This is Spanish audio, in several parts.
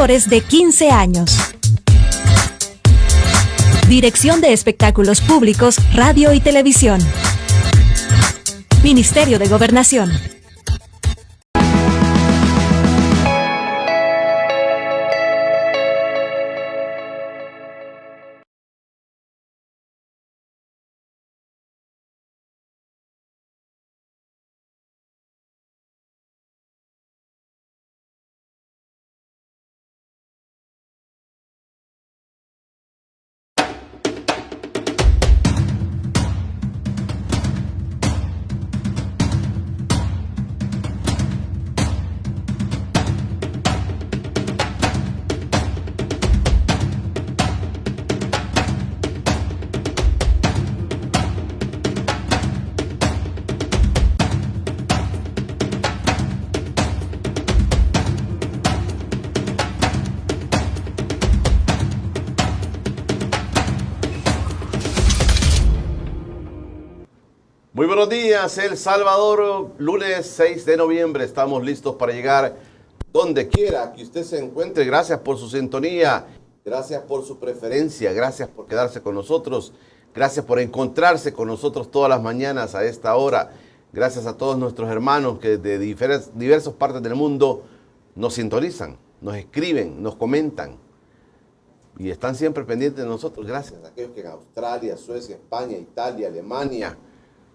menores de 15 años. Dirección de Espectáculos Públicos, Radio y Televisión. Ministerio de Gobernación. Muy buenos días, El Salvador, lunes 6 de noviembre, estamos listos para llegar donde quiera que usted se encuentre. Gracias por su sintonía, gracias por su preferencia, gracias por quedarse con nosotros, gracias por encontrarse con nosotros todas las mañanas a esta hora. Gracias a todos nuestros hermanos que de diversas partes del mundo nos sintonizan, nos escriben, nos comentan y están siempre pendientes de nosotros. Gracias a aquellos que en Australia, Suecia, España, Italia, Alemania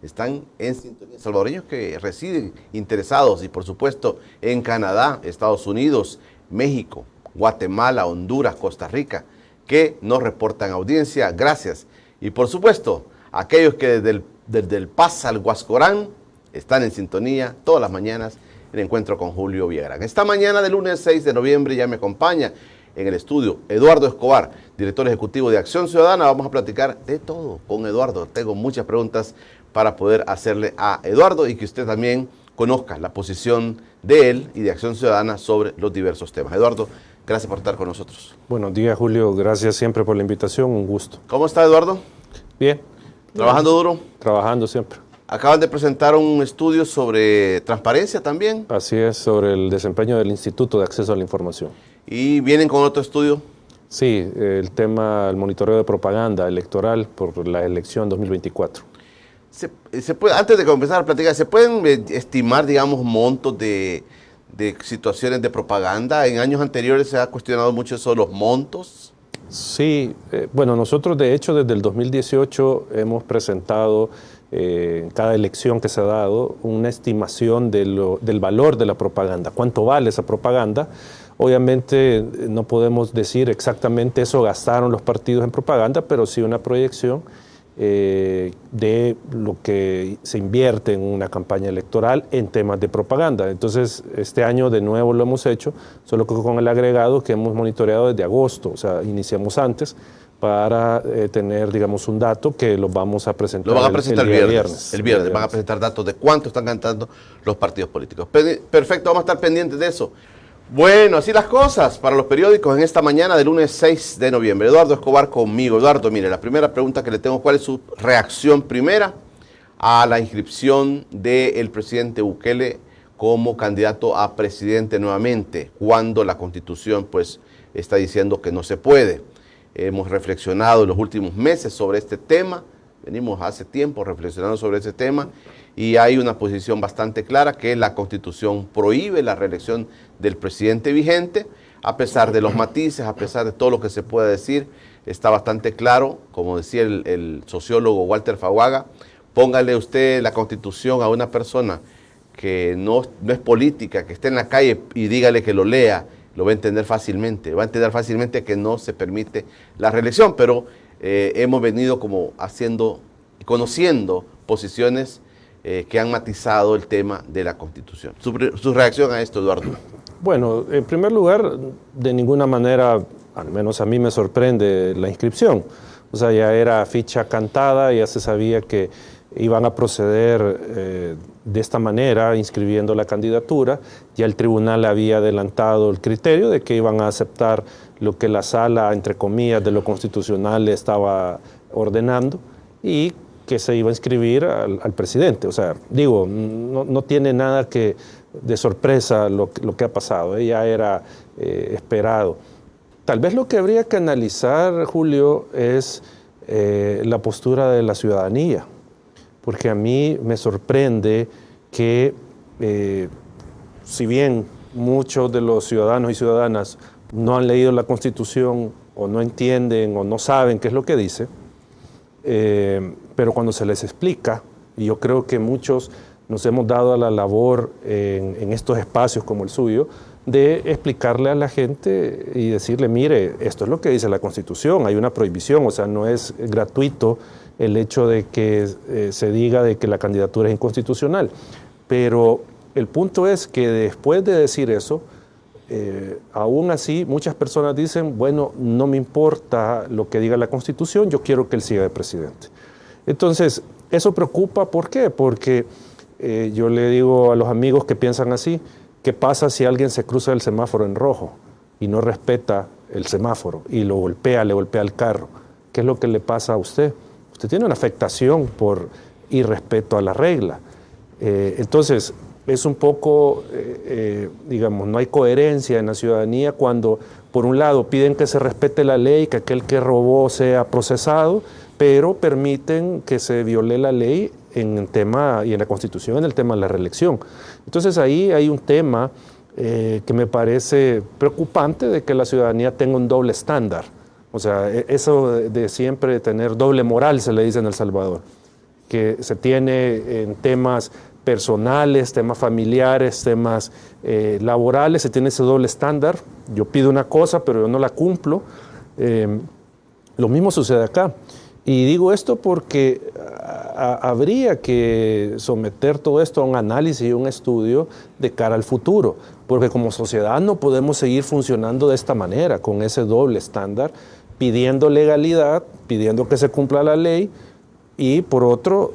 están en sintonía, salvadoreños que residen interesados y por supuesto en Canadá, Estados Unidos, México, Guatemala, Honduras, Costa Rica, que nos reportan audiencia, gracias. Y por supuesto, aquellos que desde el Paz al Huascorán están en sintonía todas las mañanas en Encuentro con Julio Villagrán. Esta mañana del lunes 6 de noviembre ya me acompaña en el estudio Eduardo Escobar, director ejecutivo de Acción Ciudadana. Vamos a platicar de todo con Eduardo. Tengo muchas preguntas para poder hacerle a Eduardo y que usted también conozca la posición de él y de Acción Ciudadana sobre los diversos temas. Eduardo, gracias por estar con nosotros. Buenos días, Julio. Gracias siempre por la invitación. Un gusto. ¿Cómo está, Eduardo? Bien. ¿Trabajando duro? Trabajando siempre. Acaban de presentar un estudio sobre transparencia también. Así es, sobre el desempeño del Instituto de Acceso a la Información. ¿Y vienen con otro estudio? Sí, el tema, el monitoreo de propaganda electoral por la elección 2024. Antes de comenzar a platicar, ¿se pueden estimar, digamos, montos de situaciones de propaganda? En años anteriores se ha cuestionado mucho eso, los montos. Sí, bueno, nosotros de hecho desde el 2018 hemos presentado en cada elección que se ha dado una estimación del valor de la propaganda, cuánto vale esa propaganda. Obviamente no podemos decir exactamente eso gastaron los partidos en propaganda, pero sí una proyección de lo que se invierte en una campaña electoral en temas de propaganda. Entonces, este año de nuevo lo hemos hecho, solo que con el agregado que hemos monitoreado desde agosto, o sea, iniciamos antes para tener, digamos, un dato que lo vamos a presentar. Lo van a presentar el viernes. El viernes van a presentar datos de cuánto están cantando los partidos políticos. Perfecto, vamos a estar pendientes de eso. Bueno, así las cosas para los periódicos en esta mañana del lunes 6 de noviembre. Eduardo Escobar conmigo. Eduardo, mire, la primera pregunta que le tengo, ¿cuál es su reacción primera a la inscripción del presidente Bukele como candidato a presidente nuevamente, cuando la Constitución pues está diciendo que no se puede? Hemos reflexionado en los últimos meses sobre este tema, venimos hace tiempo reflexionando sobre ese tema y hay una posición bastante clara que la Constitución prohíbe la reelección del presidente vigente, a pesar de los matices, a pesar de todo lo que se pueda decir, está bastante claro, como decía el sociólogo Walter Faguaga, póngale usted la Constitución a una persona que no es política, que esté en la calle y dígale que lo lea, lo va a entender fácilmente que no se permite la reelección, pero hemos venido como conociendo posiciones que han matizado el tema de la Constitución. ¿Su reacción a esto, Eduardo? Bueno, en primer lugar, de ninguna manera, al menos a mí me sorprende la inscripción. O sea, ya era ficha cantada, ya se sabía que iban a proceder de esta manera, inscribiendo la candidatura. Ya el tribunal había adelantado el criterio de que iban a aceptar lo que la sala, entre comillas, de lo constitucional estaba ordenando y que se iba a inscribir al presidente. O sea, digo, no tiene nada de sorpresa lo que ha pasado. Ya era esperado. Tal vez lo que habría que analizar, Julio, es la postura de la ciudadanía, porque a mí me sorprende que, si bien muchos de los ciudadanos y ciudadanas no han leído la Constitución o no entienden o no saben qué es lo que dice, pero cuando se les explica, y yo creo que muchos nos hemos dado a la labor en estos espacios como el suyo, de explicarle a la gente y decirle, mire, esto es lo que dice la Constitución, hay una prohibición, o sea, no es gratuito el hecho de que se diga de que la candidatura es inconstitucional. Pero el punto es que después de decir eso, aún así muchas personas dicen, bueno, no me importa lo que diga la Constitución, yo quiero que él siga de presidente. Entonces, eso preocupa, ¿por qué? Porque yo le digo a los amigos que piensan así, ¿qué pasa si alguien se cruza el semáforo en rojo y no respeta el semáforo y lo golpea, le golpea el carro? ¿Qué es lo que le pasa a usted? Usted tiene una afectación por irrespeto a la regla. Entonces, es un poco, digamos, no hay coherencia en la ciudadanía cuando, por un lado, piden que se respete la ley, que aquel que robó sea procesado, pero permiten que se viole la ley en el tema, y en la Constitución, en el tema de la reelección. Entonces ahí hay un tema que me parece preocupante, de que la ciudadanía tenga un doble estándar. O sea, eso de siempre tener doble moral, se le dice en El Salvador, que se tiene en temas personales, temas familiares, temas laborales, se tiene ese doble estándar. Yo pido una cosa, pero yo no la cumplo. Lo mismo sucede acá. Y digo esto porque habría que someter todo esto a un análisis y un estudio de cara al futuro, porque como sociedad no podemos seguir funcionando de esta manera, con ese doble estándar, pidiendo legalidad, pidiendo que se cumpla la ley, y por otro,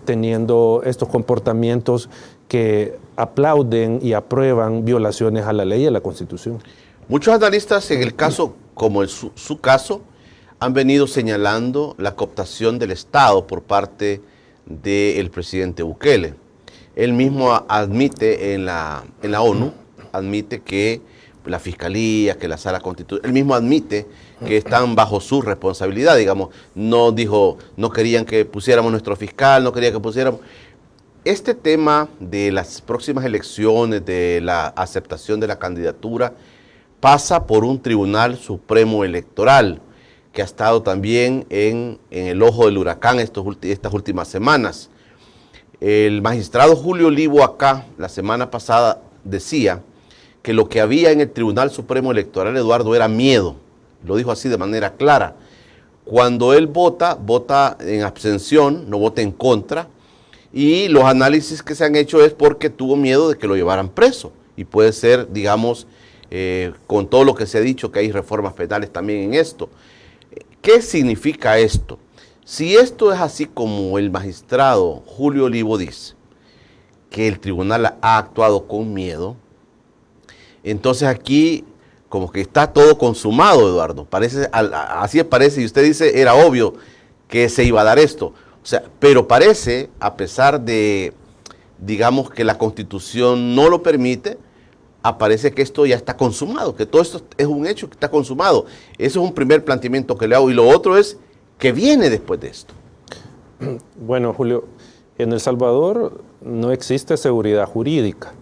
teniendo estos comportamientos que aplauden y aprueban violaciones a la ley y a la Constitución. Muchos analistas, en el caso como su caso, han venido señalando la cooptación del Estado por parte del presidente Bukele. Él mismo admite en la ONU, admite que la Fiscalía, que la Sala Constitucional, él mismo admite que están bajo su responsabilidad, digamos, no dijo, no querían que pusiéramos nuestro fiscal, no querían que pusiéramos. Este tema de las próximas elecciones, de la aceptación de la candidatura, pasa por un Tribunal Supremo Electoral, que ha estado también en el ojo del huracán estas últimas semanas. El magistrado Julio Olivo acá, la semana pasada, decía que lo que había en el Tribunal Supremo Electoral, Eduardo, era miedo. Lo dijo así de manera clara. Cuando él vota, vota en abstención, no vota en contra, y los análisis que se han hecho es porque tuvo miedo de que lo llevaran preso. Y puede ser, digamos, con todo lo que se ha dicho, que hay reformas penales también en esto. ¿Qué significa esto? Si esto es así como el magistrado Julio Olivo dice, que el tribunal ha actuado con miedo, entonces aquí como que está todo consumado, Eduardo. Así parece, y usted dice, era obvio que se iba a dar esto. O sea, pero parece, a pesar de, digamos, que la Constitución no lo permite, aparece que esto ya está consumado, que todo esto es un hecho que está consumado. Eso es un primer planteamiento que le hago. Y lo otro es, ¿qué viene después de esto? Bueno, Julio, en El Salvador no existe seguridad jurídica.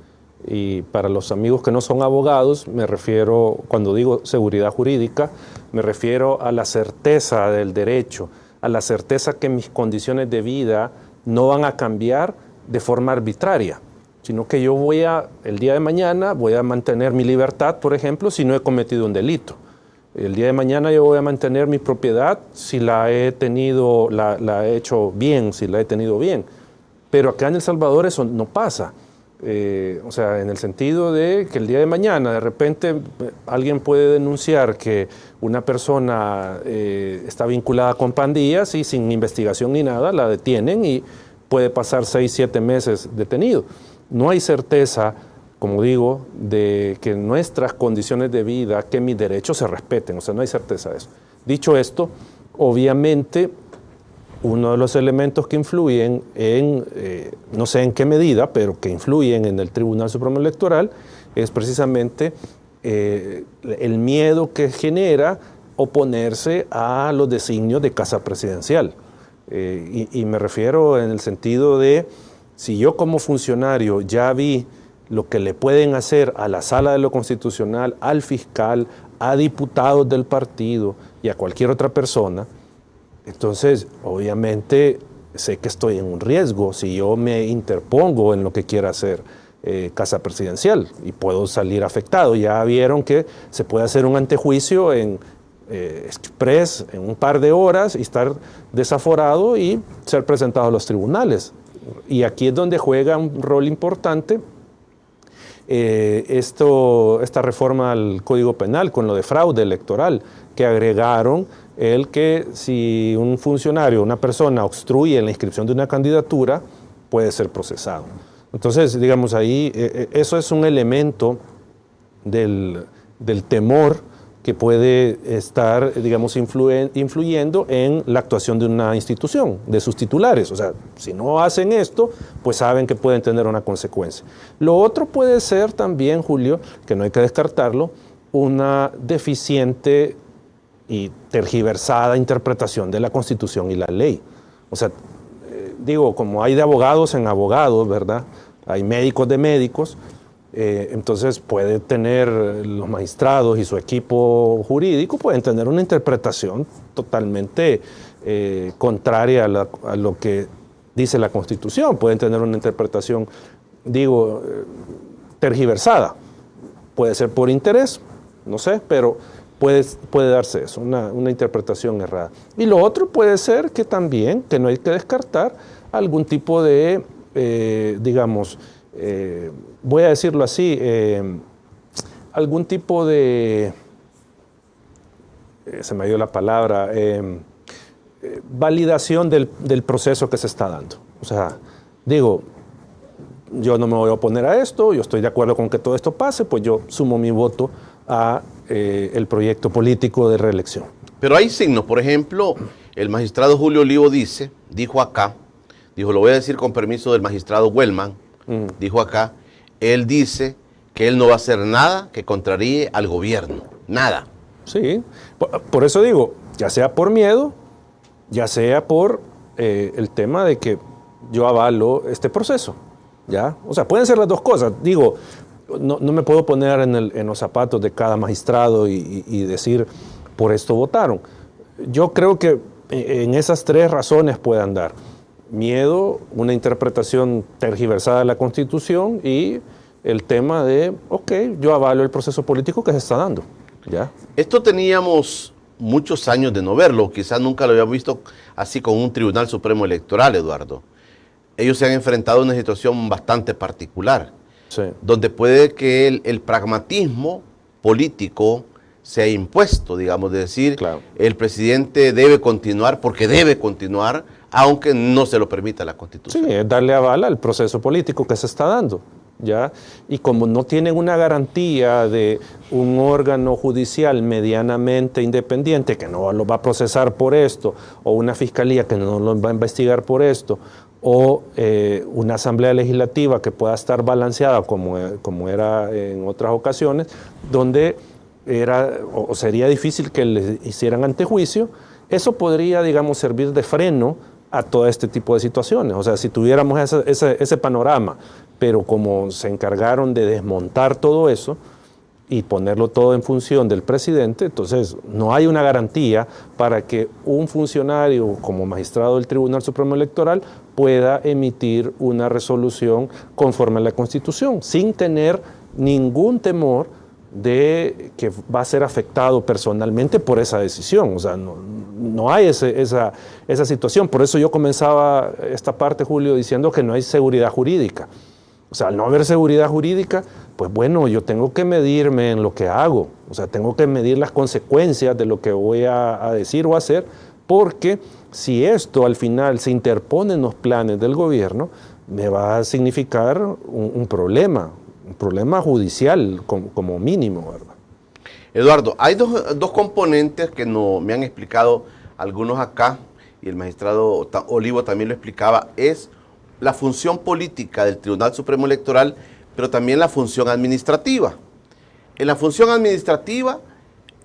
Y para los amigos que no son abogados, me refiero, cuando digo seguridad jurídica, me refiero a la certeza del derecho, a la certeza que mis condiciones de vida no van a cambiar de forma arbitraria, sino que yo el día de mañana voy a mantener mi libertad, por ejemplo, si no he cometido un delito. El día de mañana yo voy a mantener mi propiedad si la he hecho bien, si la he tenido bien. Pero acá en El Salvador eso no pasa. O sea, en el sentido de que el día de mañana de repente alguien puede denunciar que una persona está vinculada con pandillas y sin investigación ni nada la detienen y puede pasar 6, 7 meses detenido. No hay certeza, como digo, de que nuestras condiciones de vida, que mis derechos se respeten, o sea, no hay certeza de eso. Dicho esto, obviamente, uno de los elementos que influyen en, no sé en qué medida, pero que influyen en el Tribunal Supremo Electoral, es precisamente el miedo que genera oponerse a los designios de casa presidencial. Y me refiero en el sentido de, si yo como funcionario ya vi lo que le pueden hacer a la Sala de lo Constitucional, al fiscal, a diputados del partido y a cualquier otra persona, entonces obviamente sé que estoy en un riesgo si yo me interpongo en lo que quiera hacer casa presidencial y puedo salir afectado. Ya vieron que se puede hacer un antejuicio en express en un par de horas y estar desaforado y ser presentado a los tribunales. Y aquí es donde juega un rol importante esta reforma al Código Penal con lo de fraude electoral, que agregaron el que si un funcionario, una persona obstruye la inscripción de una candidatura, puede ser procesado. Entonces, digamos, ahí eso es un elemento del temor que puede estar, digamos, influyendo en la actuación de una institución, de sus titulares. O sea, si no hacen esto, pues saben que pueden tener una consecuencia. Lo otro puede ser también, Julio, que no hay que descartarlo, una deficiente y tergiversada interpretación de la Constitución y la ley. O sea, digo, como hay de abogados en abogados, ¿verdad? Hay médicos de médicos. Entonces puede tener los magistrados y su equipo jurídico pueden tener una interpretación totalmente contraria a lo que dice la Constitución, pueden tener una interpretación, digo, tergiversada, puede ser por interés, no sé, pero puede darse eso, una interpretación errada. Y lo otro puede ser que también, que no hay que descartar, algún tipo de, digamos, voy a decirlo así, algún tipo de, se me dio la palabra, validación del proceso que se está dando. O sea, digo, yo no me voy a oponer a esto, yo estoy de acuerdo con que todo esto pase, pues yo sumo mi voto a el proyecto político de reelección. Pero hay signos, por ejemplo, el magistrado Julio Olivo dijo acá, lo voy a decir con permiso del magistrado Wellman, dijo acá, él dice que él no va a hacer nada que contraríe al gobierno, nada. Sí, por eso digo, ya sea por miedo, ya sea por el tema de que yo avalo este proceso, ¿ya? O sea, pueden ser las dos cosas. Digo, no me puedo poner en los zapatos de cada magistrado y decir, por esto votaron. Yo creo que en esas tres razones pueden dar. Miedo, una interpretación tergiversada de la Constitución y el tema de, ok, yo avalo el proceso político que se está dando, ¿ya? Esto teníamos muchos años de no verlo, quizás nunca lo habíamos visto así con un Tribunal Supremo Electoral, Eduardo. Ellos se han enfrentado a una situación bastante particular, Sí. donde puede que el pragmatismo político sea impuesto, digamos, de decir, Claro. El presidente debe continuar porque debe continuar, aunque no se lo permita la Constitución. Sí, es darle aval al proceso político que se está dando, ¿ya? Y como no tienen una garantía de un órgano judicial medianamente independiente que no lo va a procesar por esto, o una fiscalía que no lo va a investigar por esto, o una asamblea legislativa que pueda estar balanceada como era en otras ocasiones, donde sería difícil que les hicieran antejuicio, eso podría, digamos, servir de freno a todo este tipo de situaciones. O sea, si tuviéramos ese panorama, pero como se encargaron de desmontar todo eso y ponerlo todo en función del presidente, entonces no hay una garantía para que un funcionario como magistrado del Tribunal Supremo Electoral pueda emitir una resolución conforme a la Constitución, sin tener ningún temor de que va a ser afectado personalmente por esa decisión. O sea, no hay esa situación. Por eso yo comenzaba esta parte, Julio, diciendo que no hay seguridad jurídica. O sea, al no haber seguridad jurídica, pues bueno, yo tengo que medirme en lo que hago. O sea, tengo que medir las consecuencias de lo que voy a decir o hacer, porque si esto al final se interpone en los planes del gobierno, me va a significar un problema judicial como mínimo, ¿verdad? Eduardo, hay dos componentes que me han explicado algunos acá, y el magistrado Olivo también lo explicaba, es la función política del Tribunal Supremo Electoral, pero también la función administrativa. en la función administrativa,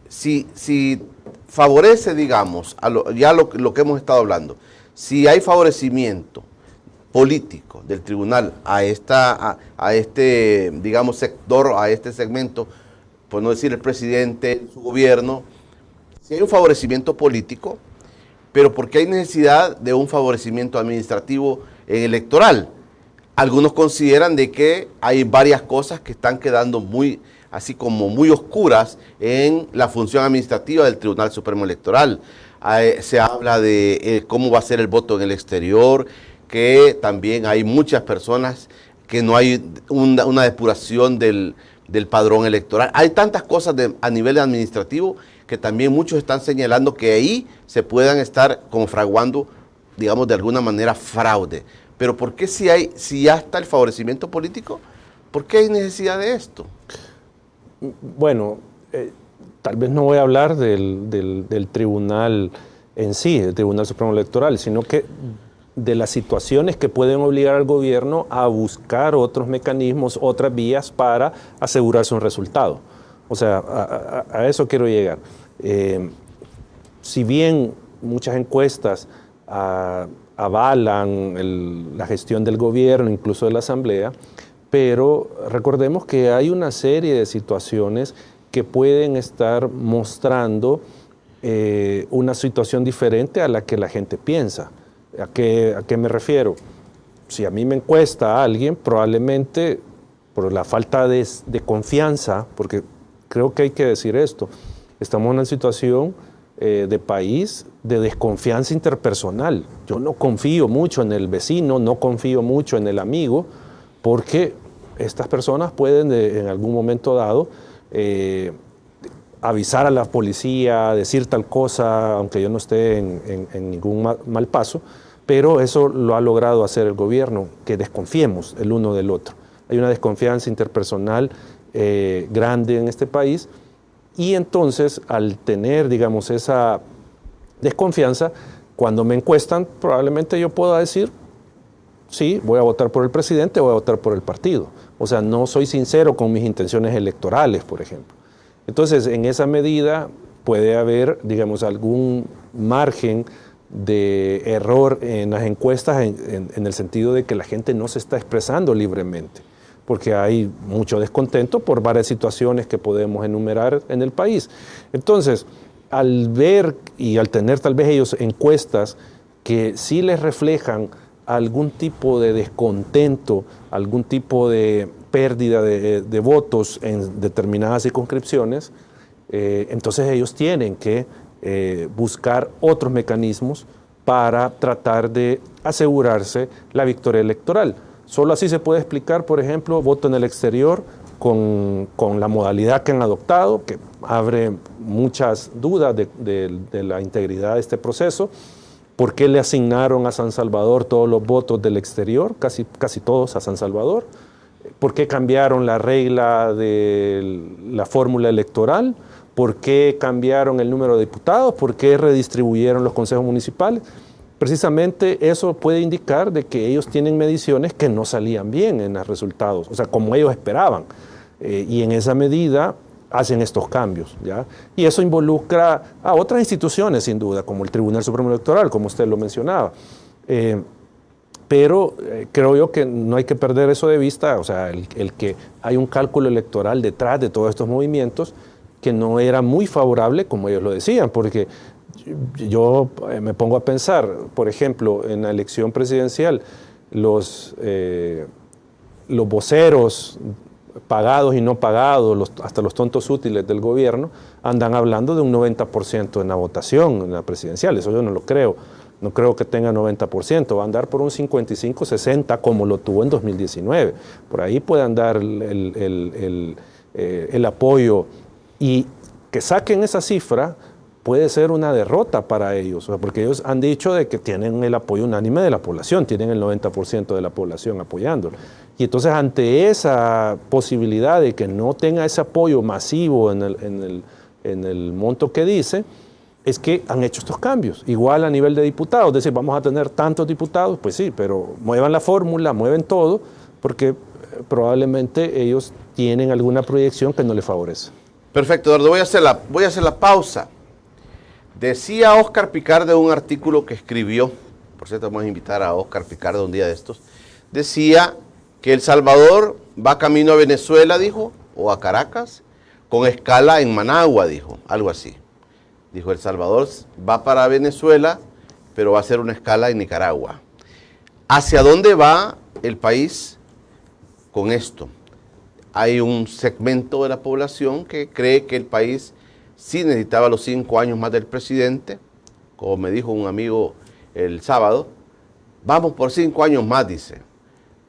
si favorece, digamos, lo que hemos estado hablando, si hay favorecimiento político del tribunal a este, digamos, sector, a este segmento, por no decir el presidente, su gobierno, si hay un favorecimiento político, pero ¿por qué hay necesidad de un favorecimiento administrativo electoral? Algunos consideran de que hay varias cosas que están quedando así como muy oscuras en la función administrativa del Tribunal Supremo Electoral. Se habla de cómo va a ser el voto en el exterior, que también hay muchas personas que no hay una depuración del padrón electoral. Hay tantas cosas a nivel administrativo que también muchos están señalando que ahí se puedan estar como fraguando, digamos, de alguna manera fraude. Pero ¿por qué si ya está el favorecimiento político, por qué hay necesidad de esto? Bueno, tal vez no voy a hablar del tribunal en sí, el Tribunal Supremo Electoral, sino que de las situaciones que pueden obligar al gobierno a buscar otros mecanismos, otras vías para asegurarse un resultado. O sea, a eso quiero llegar. Si bien muchas encuestas avalan la gestión del gobierno, incluso de la Asamblea, pero recordemos que hay una serie de situaciones que pueden estar mostrando una situación diferente a la que la gente piensa. ¿A qué me refiero? Si a mí me encuesta a alguien, probablemente por la falta de confianza, porque creo que hay que decir esto, estamos en una situación de país de desconfianza interpersonal. Yo no confío mucho en el vecino, no confío mucho en el amigo, porque estas personas pueden en algún momento dado avisar a la policía, decir tal cosa, aunque yo no esté en ningún mal paso, pero eso lo ha logrado hacer el gobierno, que desconfiemos el uno del otro. Hay una desconfianza interpersonal grande en este país, y entonces al tener, digamos, esa desconfianza, cuando me encuestan, probablemente yo pueda decir, sí, voy a votar por el presidente, voy a votar por el partido. O sea, no soy sincero con mis intenciones electorales, por ejemplo. Entonces, en esa medida puede haber, digamos, algún margen de error en las encuestas en el sentido de que la gente no se está expresando libremente, porque hay mucho descontento por varias situaciones que podemos enumerar en el país. Entonces, al ver y al tener tal vez ellos encuestas que sí les reflejan algún tipo de descontento, algún tipo de pérdida de votos en determinadas circunscripciones, entonces ellos tienen que buscar otros mecanismos para tratar de asegurarse la victoria electoral. Solo así se puede explicar, por ejemplo, voto en el exterior con la modalidad que han adoptado, que abre muchas dudas de la integridad de este proceso. ¿Por qué le asignaron a San Salvador todos los votos del exterior? Casi todos a San Salvador. ¿Por qué cambiaron la regla de la fórmula electoral? ¿Por qué cambiaron el número de diputados? ¿Por qué redistribuyeron los consejos municipales? Precisamente eso puede indicar de que ellos tienen mediciones que no salían bien en los resultados, o sea, como ellos esperaban. Y en esa medida hacen estos cambios, ¿ya? Y eso involucra a otras instituciones, sin duda, como el Tribunal Supremo Electoral, como usted lo mencionaba. Pero creo yo que no hay que perder eso de vista, o sea, el que hay un cálculo electoral detrás de todos estos movimientos que no era muy favorable, como ellos lo decían, porque yo me pongo a pensar, por ejemplo, en la elección presidencial, los voceros pagados y no pagados, hasta los tontos útiles del gobierno, andan hablando de un 90% en la votación, en la presidencial. Eso yo no lo creo. No creo que tenga 90%. Va a andar por un 55-60 como lo tuvo en 2019. Por ahí puede andar el apoyo. Y que saquen esa cifra puede ser una derrota para ellos, porque ellos han dicho de que tienen el apoyo unánime de la población, tienen el 90% de la población apoyándolo. Y entonces ante esa posibilidad de que no tenga ese apoyo masivo en el monto que dice, es que han hecho estos cambios. Igual a nivel de diputados, es decir, vamos a tener tantos diputados, pues sí, pero muevan la fórmula, mueven todo, porque probablemente ellos tienen alguna proyección que no les favorece. Perfecto, Eduardo. Voy a hacer la pausa. Decía Oscar Picardo de un artículo que escribió, por cierto, vamos a invitar a Oscar Picardo un día de estos, decía que El Salvador va camino a Venezuela, dijo, o a Caracas, con escala en Managua, dijo, algo así. Dijo, El Salvador va para Venezuela, pero va a hacer una escala en Nicaragua. ¿Hacia dónde va el país con esto? Hay un segmento de la población que cree que el país sí necesitaba los 5 años más del presidente, como me dijo un amigo el sábado. Vamos por 5 años más, dice.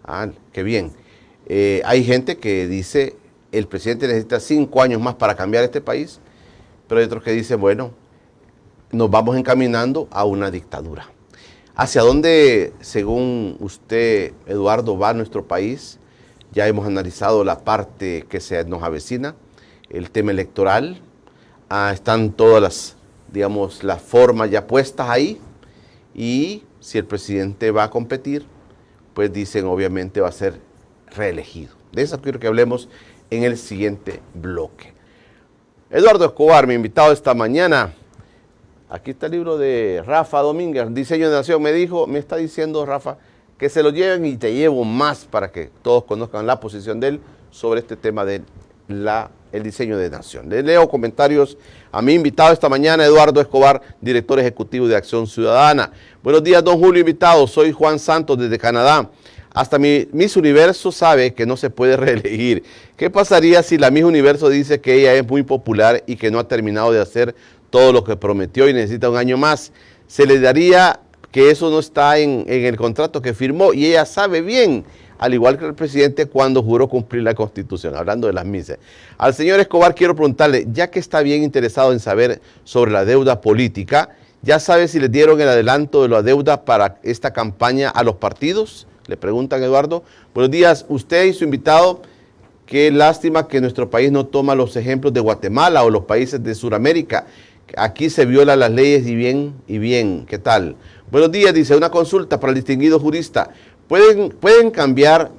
Ah, qué bien. Hay gente que dice, el presidente necesita 5 años más para cambiar este país, pero hay otros que dicen, bueno, nos vamos encaminando a una dictadura. ¿Hacia dónde, según usted, Eduardo, va nuestro país? Ya hemos analizado la parte que se nos avecina, el tema electoral. Están todas las formas ya puestas ahí. Y si el presidente va a competir, pues dicen, obviamente va a ser reelegido. De eso quiero que hablemos en el siguiente bloque. Eduardo Escobar, mi invitado esta mañana. Aquí está el libro de Rafa Domínguez, Diseño de Nación. Me está diciendo Rafa, que se lo lleven y te llevo más para que todos conozcan la posición de él sobre este tema del diseño de nación. Le leo comentarios a mi invitado esta mañana, Eduardo Escobar, director ejecutivo de Acción Ciudadana. Buenos días, don Julio, invitado. Soy Juan Santos desde Canadá. Hasta Miss Universo sabe que no se puede reelegir. ¿Qué pasaría si la Miss Universo dice que ella es muy popular y que no ha terminado de hacer todo lo que prometió y necesita un año más? Se le daría que eso no está en el contrato que firmó y ella sabe bien, al igual que el presidente, cuando juró cumplir la Constitución, hablando de las misas. Al señor Escobar quiero preguntarle, ya que está bien interesado en saber sobre la deuda política, ¿ya sabe si le dieron el adelanto de la deuda para esta campaña a los partidos? Le preguntan, Eduardo. Buenos días, usted y su invitado. Qué lástima que nuestro país no toma los ejemplos de Guatemala o los países de Sudamérica. Aquí se violan las leyes y bien. ¿Qué tal? Buenos días, dice, una consulta para el distinguido jurista. ¿Pueden cambiar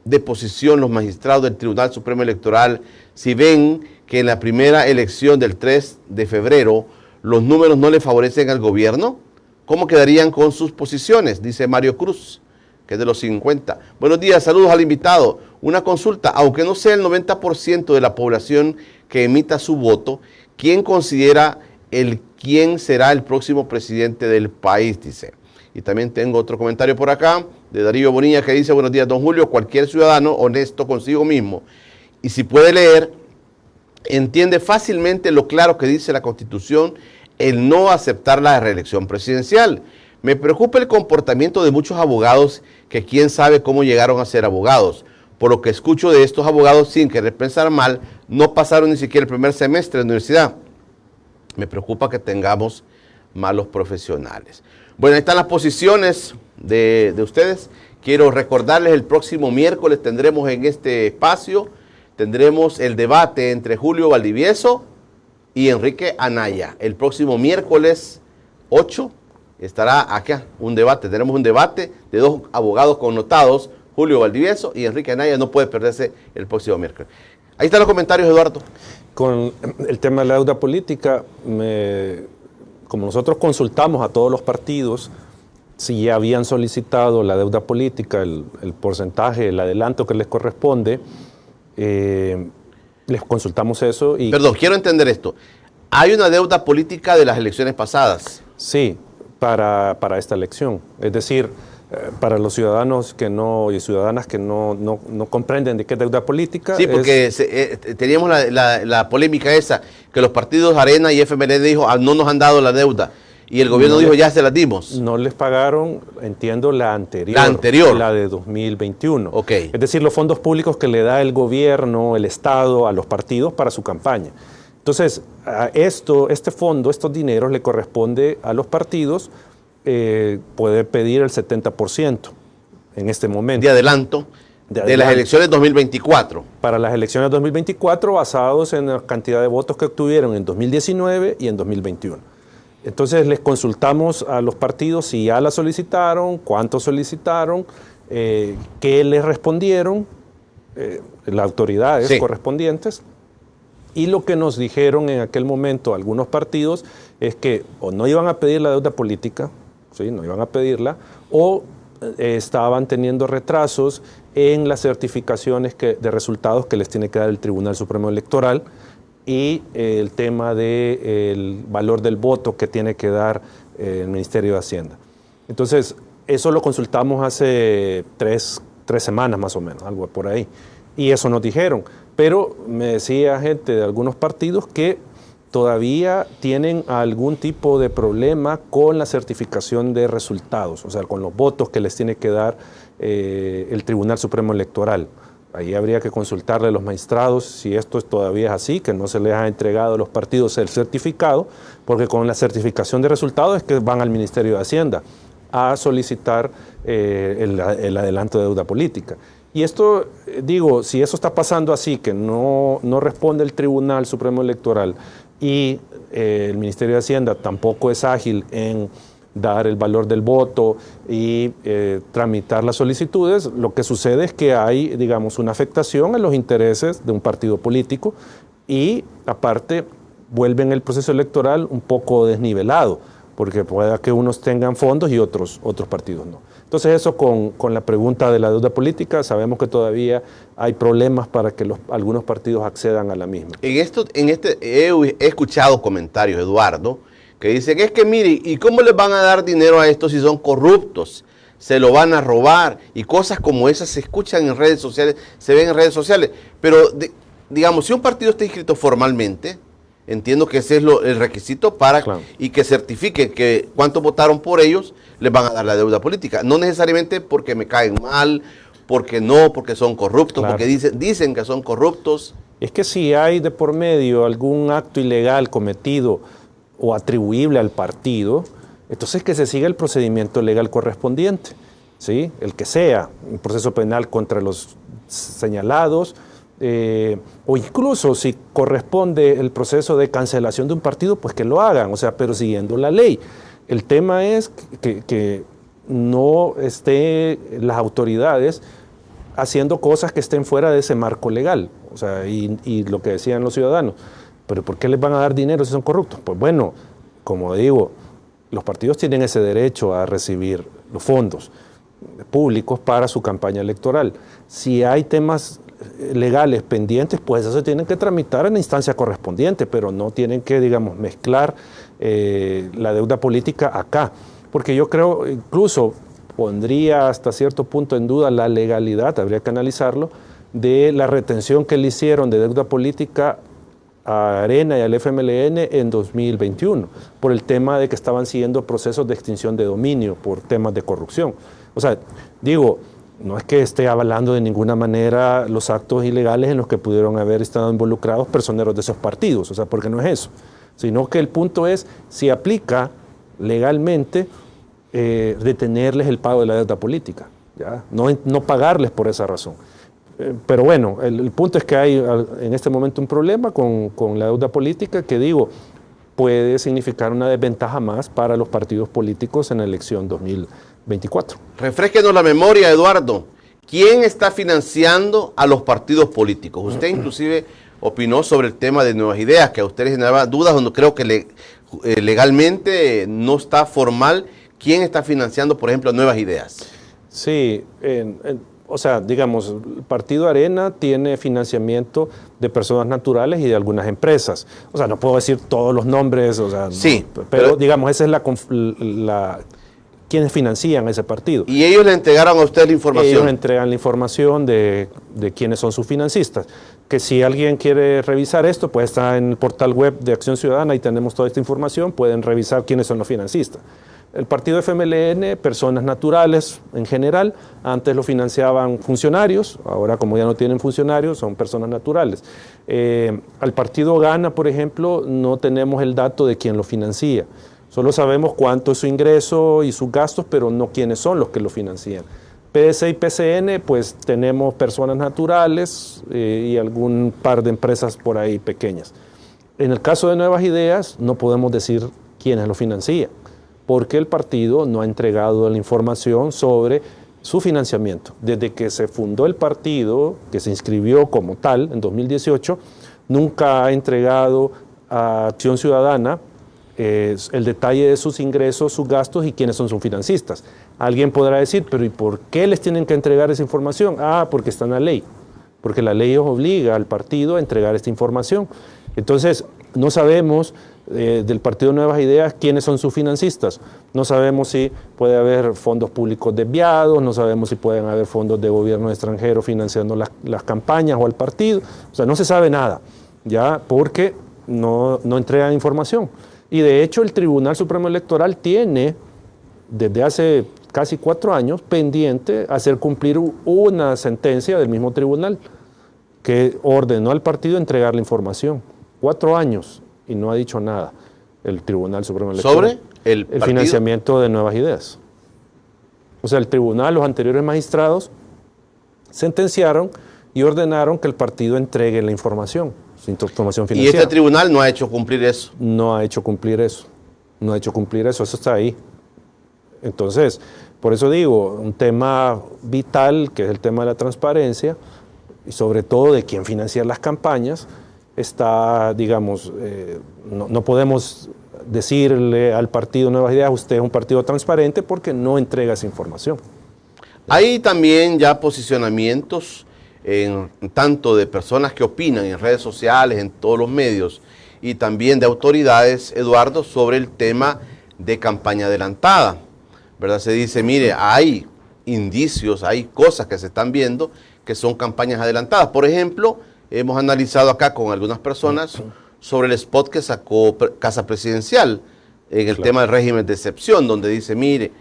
de posición los magistrados del Tribunal Supremo Electoral si ven que en la primera elección del 3 de febrero los números no le favorecen al gobierno? ¿Cómo quedarían con sus posiciones? Dice Mario Cruz, que es de los 50. Buenos días, saludos al invitado. Una consulta, aunque no sea el 90% de la población que emita su voto, ¿quién considera quién será el próximo presidente del país? Dice. Y también tengo otro comentario por acá, de Darío Bonilla, que dice, buenos días, don Julio, cualquier ciudadano honesto consigo mismo, y si puede leer, entiende fácilmente lo claro que dice la Constitución, el no aceptar la reelección presidencial. Me preocupa el comportamiento de muchos abogados que quién sabe cómo llegaron a ser abogados. Por lo que escucho de estos abogados, sin querer pensar mal, no pasaron ni siquiera el primer semestre de universidad. Me preocupa que tengamos malos profesionales. Bueno, ahí están las posiciones de ustedes. Quiero recordarles, el próximo miércoles tendremos en este espacio, tendremos el debate entre Julio Valdivieso y Enrique Anaya. El próximo miércoles 8 estará acá tenemos un debate de dos abogados connotados, Julio Valdivieso y Enrique Anaya. No puede perderse el próximo miércoles. Ahí están los comentarios, Eduardo. Con el tema de la deuda política, como nosotros consultamos a todos los partidos si ya habían solicitado la deuda política, el porcentaje, el adelanto que les corresponde, les consultamos eso y... Perdón, quiero entender esto. ¿Hay una deuda política de las elecciones pasadas? Sí, para esta elección. Es decir, para los ciudadanos y ciudadanas que no comprenden de qué es deuda política. Sí, porque teníamos la polémica esa, que los partidos Arena y FMLN dijo, no nos han dado la deuda. Y el gobierno dijo, ya se la dimos. No les pagaron, entiendo, la anterior. La de 2021. Okay. Es decir, los fondos públicos que le da el gobierno, el Estado, a los partidos para su campaña. Entonces, este fondo, estos dineros le corresponde a los partidos poder pedir el 70% en este momento. De adelanto de las elecciones 2024. Para las elecciones 2024, basados en la cantidad de votos que obtuvieron en 2019 y en 2021. Entonces les consultamos a los partidos si ya la solicitaron, cuánto solicitaron, qué les respondieron las autoridades Sí. correspondientes. Y lo que nos dijeron en aquel momento algunos partidos es que o no iban a pedir la deuda política, ¿sí? No iban a pedirla, o estaban teniendo retrasos en las certificaciones de resultados que les tiene que dar el Tribunal Supremo Electoral y el tema del valor del voto que tiene que dar el Ministerio de Hacienda. Entonces, eso lo consultamos hace tres semanas más o menos, algo por ahí. Y eso nos dijeron. Pero me decía gente de algunos partidos que todavía tienen algún tipo de problema con la certificación de resultados, o sea, con los votos que les tiene que dar el Tribunal Supremo Electoral. Ahí habría que consultarle a los magistrados si esto todavía es así, que no se les ha entregado a los partidos el certificado, porque con la certificación de resultados es que van al Ministerio de Hacienda a solicitar el adelanto de deuda política. Y esto, digo, si eso está pasando así, que no responde el Tribunal Supremo Electoral y el Ministerio de Hacienda tampoco es ágil en dar el valor del voto y tramitar las solicitudes, lo que sucede es que hay, digamos, una afectación en los intereses de un partido político y, aparte, vuelven el proceso electoral un poco desnivelado, porque pueda que unos tengan fondos y otros partidos no. Entonces eso con la pregunta de la deuda política, sabemos que todavía hay problemas para que algunos partidos accedan a la misma. He escuchado comentarios, Eduardo, que dicen, es que mire, ¿y cómo les van a dar dinero a estos si son corruptos? Se lo van a robar y cosas como esas se escuchan en redes sociales, se ven en redes sociales. Pero, digamos, si un partido está inscrito formalmente, entiendo que ese es el requisito para Claro. y que certifiquen que cuántos votaron por ellos, les van a dar la deuda política. No necesariamente porque me caen mal, porque son corruptos, Claro. porque dicen que son corruptos. Es que si hay de por medio algún acto ilegal cometido o atribuible al partido, entonces que se siga el procedimiento legal correspondiente, ¿sí? El que sea, un proceso penal contra los señalados, o incluso si corresponde el proceso de cancelación de un partido, pues que lo hagan, o sea, pero siguiendo la ley. El tema es que no estén las autoridades haciendo cosas que estén fuera de ese marco legal, o sea, y lo que decían los ciudadanos, pero ¿por qué les van a dar dinero si son corruptos? Pues bueno, como digo, los partidos tienen ese derecho a recibir los fondos públicos para su campaña electoral. Si hay temas legales pendientes, pues eso se tienen que tramitar en la instancia correspondiente, pero no tienen que, digamos, mezclar la deuda política acá, porque yo creo, incluso pondría hasta cierto punto en duda la legalidad, habría que analizarlo, de la retención que le hicieron de deuda política a Arena y al FMLN en 2021, por el tema de que estaban siguiendo procesos de extinción de dominio por temas de corrupción. O sea, digo, no es que esté avalando de ninguna manera los actos ilegales en los que pudieron haber estado involucrados personeros de esos partidos, o sea, porque no es eso, sino que el punto es si aplica legalmente detenerles el pago de la deuda política, ¿ya? No pagarles por esa razón. Pero bueno, el punto es que hay en este momento un problema con la deuda política que, digo, puede significar una desventaja más para los partidos políticos en la elección 2024. Refrésquenos la memoria, Eduardo. ¿Quién está financiando a los partidos políticos? Usted inclusive opinó sobre el tema de Nuevas Ideas, que a ustedes generaba dudas, donde creo que legalmente no está formal. ¿Quién está financiando, por ejemplo, Nuevas Ideas? Sí, o sea, digamos, el Partido Arena tiene financiamiento de personas naturales y de algunas empresas. O sea, no puedo decir todos los nombres, o sea, sí, no, pero digamos, esa es quienes financian ese partido. Y ellos le entregaron a usted la información. Ellos entregan la información de quiénes son sus financistas. Que si alguien quiere revisar esto, pues está en el portal web de Acción Ciudadana y tenemos toda esta información, pueden revisar quiénes son los financistas. El partido FMLN, personas naturales en general, antes lo financiaban funcionarios, ahora como ya no tienen funcionarios, son personas naturales. Al partido Gana, por ejemplo, no tenemos el dato de quién lo financia. Solo sabemos cuánto es su ingreso y sus gastos, pero no quiénes son los que lo financian. PDC y PCN, pues tenemos personas naturales y algún par de empresas por ahí pequeñas. En el caso de Nuevas Ideas, no podemos decir quiénes lo financian, porque el partido no ha entregado la información sobre su financiamiento. Desde que se fundó el partido, que se inscribió como tal en 2018, nunca ha entregado a Acción Ciudadana el detalle de sus ingresos, sus gastos y quiénes son sus financistas. Alguien podrá decir, pero ¿y por qué les tienen que entregar esa información? Ah, porque está en la ley. Porque la ley obliga al partido a entregar esta información. Entonces, no sabemos del Partido Nuevas Ideas quiénes son sus financistas. No sabemos si puede haber fondos públicos desviados, no sabemos si pueden haber fondos de gobierno extranjero financiando las campañas o al partido. O sea, no se sabe nada, ya porque no entregan información. Y de hecho el Tribunal Supremo Electoral tiene, desde hace casi 4 años, pendiente hacer cumplir una sentencia del mismo tribunal que ordenó al partido entregar la información. 4 años y no ha dicho nada el Tribunal Supremo Electoral. ¿Sobre el financiamiento de Nuevas Ideas. O sea, el tribunal, los anteriores magistrados, sentenciaron y ordenaron que el partido entregue la información, su información financiera. ¿Y este tribunal no ha hecho cumplir eso? No ha hecho cumplir eso. No ha hecho cumplir eso. Eso está ahí. Entonces, por eso digo, un tema vital, que es el tema de la transparencia, y sobre todo de quién financia las campañas, está, digamos, no podemos decirle al partido Nuevas Ideas, usted es un partido transparente, porque no entrega esa información. Hay también ya posicionamientos tanto de personas que opinan en redes sociales, en todos los medios, y también de autoridades, Eduardo, sobre el tema de campaña adelantada, ¿verdad? Se dice, mire, hay indicios, hay cosas que se están viendo que son campañas adelantadas. Por ejemplo, hemos analizado acá con algunas personas sobre el spot que sacó Casa Presidencial en el tema del régimen de excepción, donde dice, mire,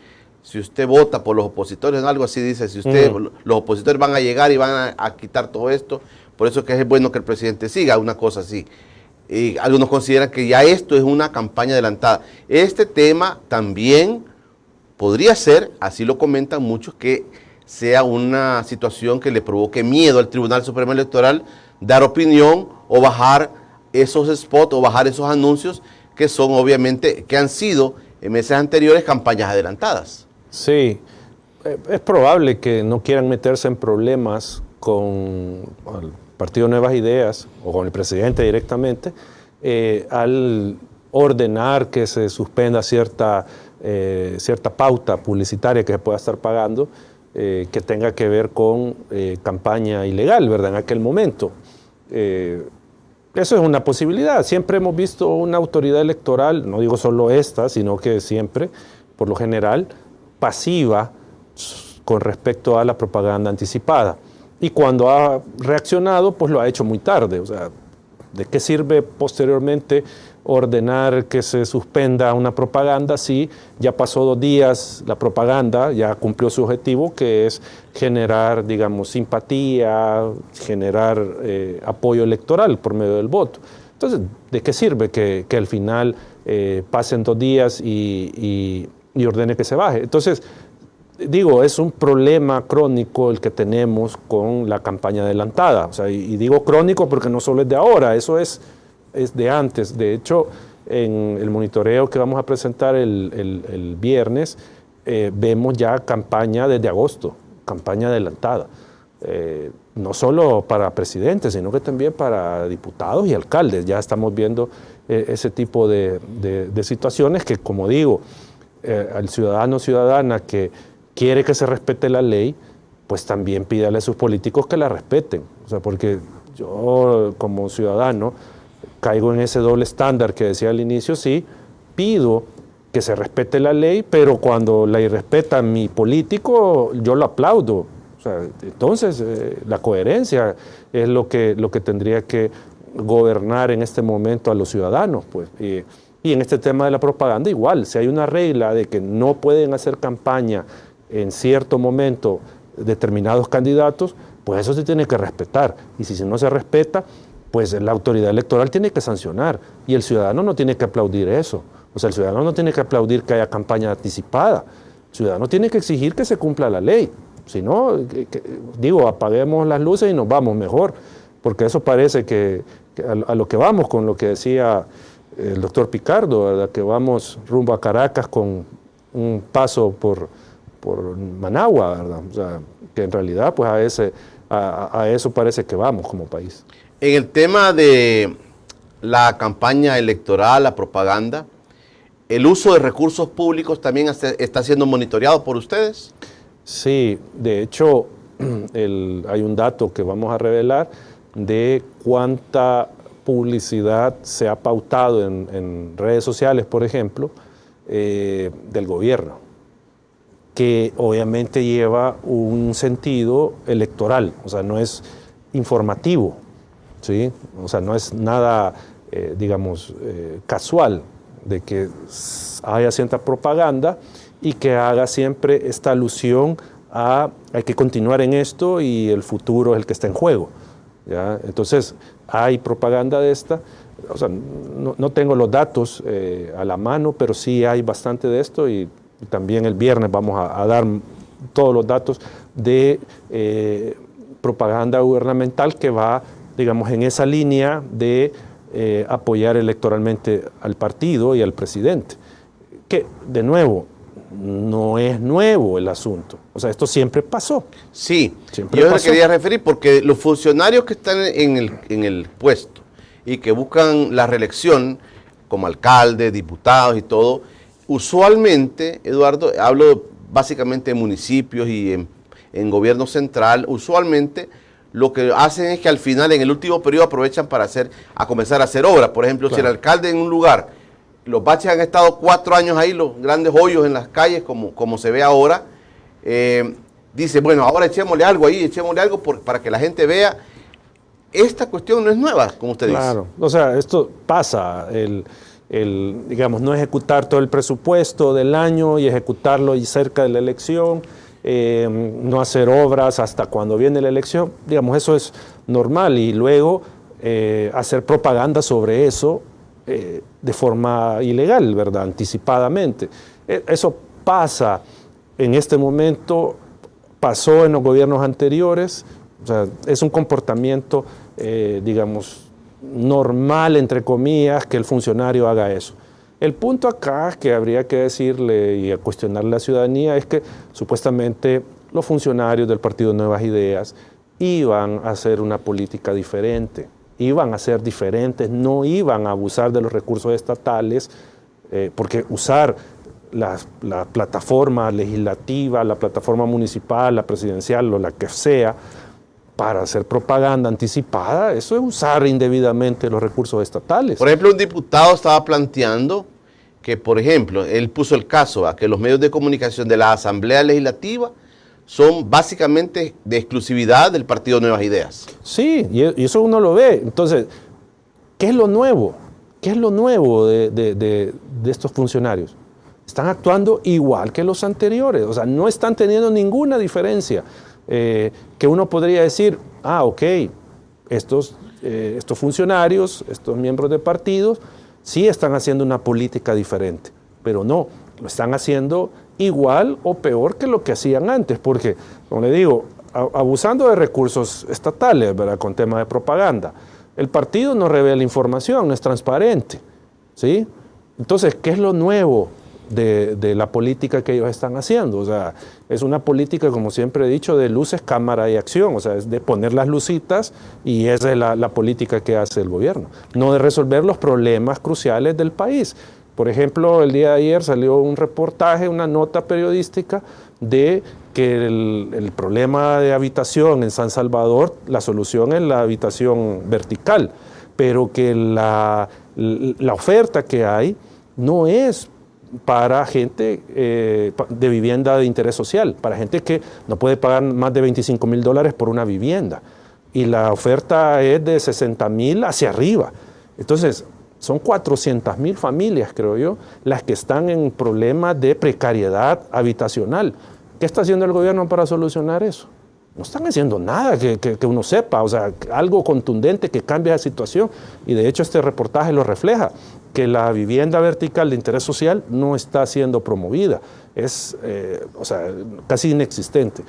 si usted vota por los opositores, algo así dice, si usted, los opositores van a llegar y van a quitar todo esto, por eso es que es bueno que el presidente siga, una cosa así. Y algunos consideran que ya esto es una campaña adelantada. Este tema también podría ser, así lo comentan muchos, que sea una situación que le provoque miedo al Tribunal Supremo Electoral dar opinión o bajar esos spots o bajar esos anuncios que son obviamente, que han sido en meses anteriores campañas adelantadas. Sí, es probable que no quieran meterse en problemas con el Partido Nuevas Ideas o con el presidente directamente al ordenar que se suspenda cierta pauta publicitaria que se pueda estar pagando que tenga que ver con campaña ilegal, ¿verdad? En aquel momento. Eso es una posibilidad. Siempre hemos visto una autoridad electoral, no digo solo esta, sino que siempre, por lo general, pasiva con respecto a la propaganda anticipada. Y cuando ha reaccionado, pues lo ha hecho muy tarde. O sea, ¿de qué sirve posteriormente ordenar que se suspenda una propaganda si ya pasó 2 días la propaganda, ya cumplió su objetivo, que es generar, digamos, simpatía, generar apoyo electoral por medio del voto? Entonces, ¿de qué sirve que al final pasen 2 días y ordene que se baje? Entonces, digo, es un problema crónico el que tenemos con la campaña adelantada. O sea, y digo crónico porque no solo es de ahora, eso es de antes. De hecho, en el monitoreo que vamos a presentar el viernes, vemos ya campaña desde agosto, campaña adelantada. No solo para presidentes, sino que también para diputados y alcaldes. Ya estamos viendo ese tipo de situaciones que, como digo, al ciudadano o ciudadana que quiere que se respete la ley, pues también pídale a sus políticos que la respeten. O sea, porque yo como ciudadano caigo en ese doble estándar que decía al inicio, sí, pido que se respete la ley, pero cuando la irrespeta mi político, yo lo aplaudo. O sea, entonces, la coherencia es lo que tendría que gobernar en este momento a los ciudadanos, pues. Y en este tema de la propaganda igual, si hay una regla de que no pueden hacer campaña en cierto momento determinados candidatos, pues eso se tiene que respetar. Y si no se respeta, pues la autoridad electoral tiene que sancionar. Y el ciudadano no tiene que aplaudir eso. O sea, el ciudadano no tiene que aplaudir que haya campaña anticipada. El ciudadano tiene que exigir que se cumpla la ley. Si no, digo, apaguemos las luces y nos vamos mejor. Porque eso parece que a lo que vamos, con lo que decía el doctor Picardo, ¿verdad? Que vamos rumbo a Caracas con un paso por por Managua, ¿verdad? O sea, que en realidad pues a eso parece que vamos como país. En el tema de la campaña electoral, la propaganda, ¿el uso de recursos públicos también está siendo monitoreado por ustedes? Sí, de hecho hay un dato que vamos a revelar de cuánta publicidad se ha pautado en redes sociales, por ejemplo, del gobierno, que obviamente lleva un sentido electoral, o sea, no es informativo, ¿sí? O sea, no es nada, casual de que haya cierta propaganda y que haga siempre esta alusión a hay que continuar en esto y el futuro es el que está en juego, ¿ya? Entonces, hay propaganda de esta, o sea, no tengo los datos a la mano, pero sí hay bastante de esto y también el viernes vamos a dar todos los datos de propaganda gubernamental que va, digamos, en esa línea de apoyar electoralmente al partido y al presidente. Que, de nuevo, no es nuevo el asunto. O sea, esto siempre pasó. Sí, siempre yo pasó. me quería referir porque los funcionarios que están en el puesto y que buscan la reelección, como alcaldes, diputados y todo, usualmente, Eduardo, hablo básicamente de municipios y en gobierno central, usualmente lo que hacen es que al final, en el último periodo, aprovechan para comenzar a hacer obras. Por ejemplo, claro, si el alcalde en un lugar, los baches han estado 4 años ahí, los grandes hoyos en las calles, como se ve ahora, dice, bueno, ahora echémosle algo ahí, para que la gente vea. Esta cuestión no es nueva, como usted dice. Claro, o sea, esto pasa, digamos, no ejecutar todo el presupuesto del año y ejecutarlo y cerca de la elección, no hacer obras hasta cuando viene la elección, digamos, eso es normal, y luego hacer propaganda sobre eso de forma ilegal, ¿verdad? Anticipadamente. Eso pasa en este momento, pasó en los gobiernos anteriores, o sea, es un comportamiento, digamos, normal, entre comillas, que el funcionario haga eso. El punto acá que habría que decirle y a cuestionarle a la ciudadanía es que supuestamente los funcionarios del Partido Nuevas Ideas iban a hacer una política diferente, iban a ser diferentes, no iban a abusar de los recursos estatales, porque usar la plataforma legislativa, la plataforma municipal, la presidencial o la que sea, para hacer propaganda anticipada, eso es usar indebidamente los recursos estatales. Por ejemplo, un diputado estaba planteando que, por ejemplo, él puso el caso a que los medios de comunicación de la Asamblea Legislativa son básicamente de exclusividad del Partido Nuevas Ideas. Sí, y eso uno lo ve. Entonces, ¿qué es lo nuevo? ¿Qué es lo nuevo de estos funcionarios? Están actuando igual que los anteriores, o sea, no están teniendo ninguna diferencia. Que uno podría decir, ok, estos funcionarios, estos miembros de partidos, sí están haciendo una política diferente, pero no, lo están haciendo igual o peor que lo que hacían antes, porque, como le digo, abusando de recursos estatales, ¿verdad?, con temas de propaganda, el partido no revela información, no es transparente, ¿sí? Entonces, ¿qué es lo nuevo de la política que ellos están haciendo? O sea, es una política, como siempre he dicho, de luces, cámara y acción, o sea, es de poner las lucitas, y esa es la política que hace el gobierno, no de resolver los problemas cruciales del país. Por ejemplo, el día de ayer salió un reportaje, una nota periodística de que el problema de habitación en San Salvador, la solución es la habitación vertical, pero que la oferta que hay no es para gente de vivienda de interés social, para gente que no puede pagar más de $25,000 por una vivienda. Y la oferta es de 60,000 hacia arriba. Entonces, son 400,000 familias, creo yo, las que están en problemas de precariedad habitacional. ¿Qué está haciendo el gobierno para solucionar eso? No están haciendo nada que uno sepa, o sea, algo contundente que cambie la situación. Y de hecho este reportaje lo refleja, que la vivienda vertical de interés social no está siendo promovida, es casi inexistente.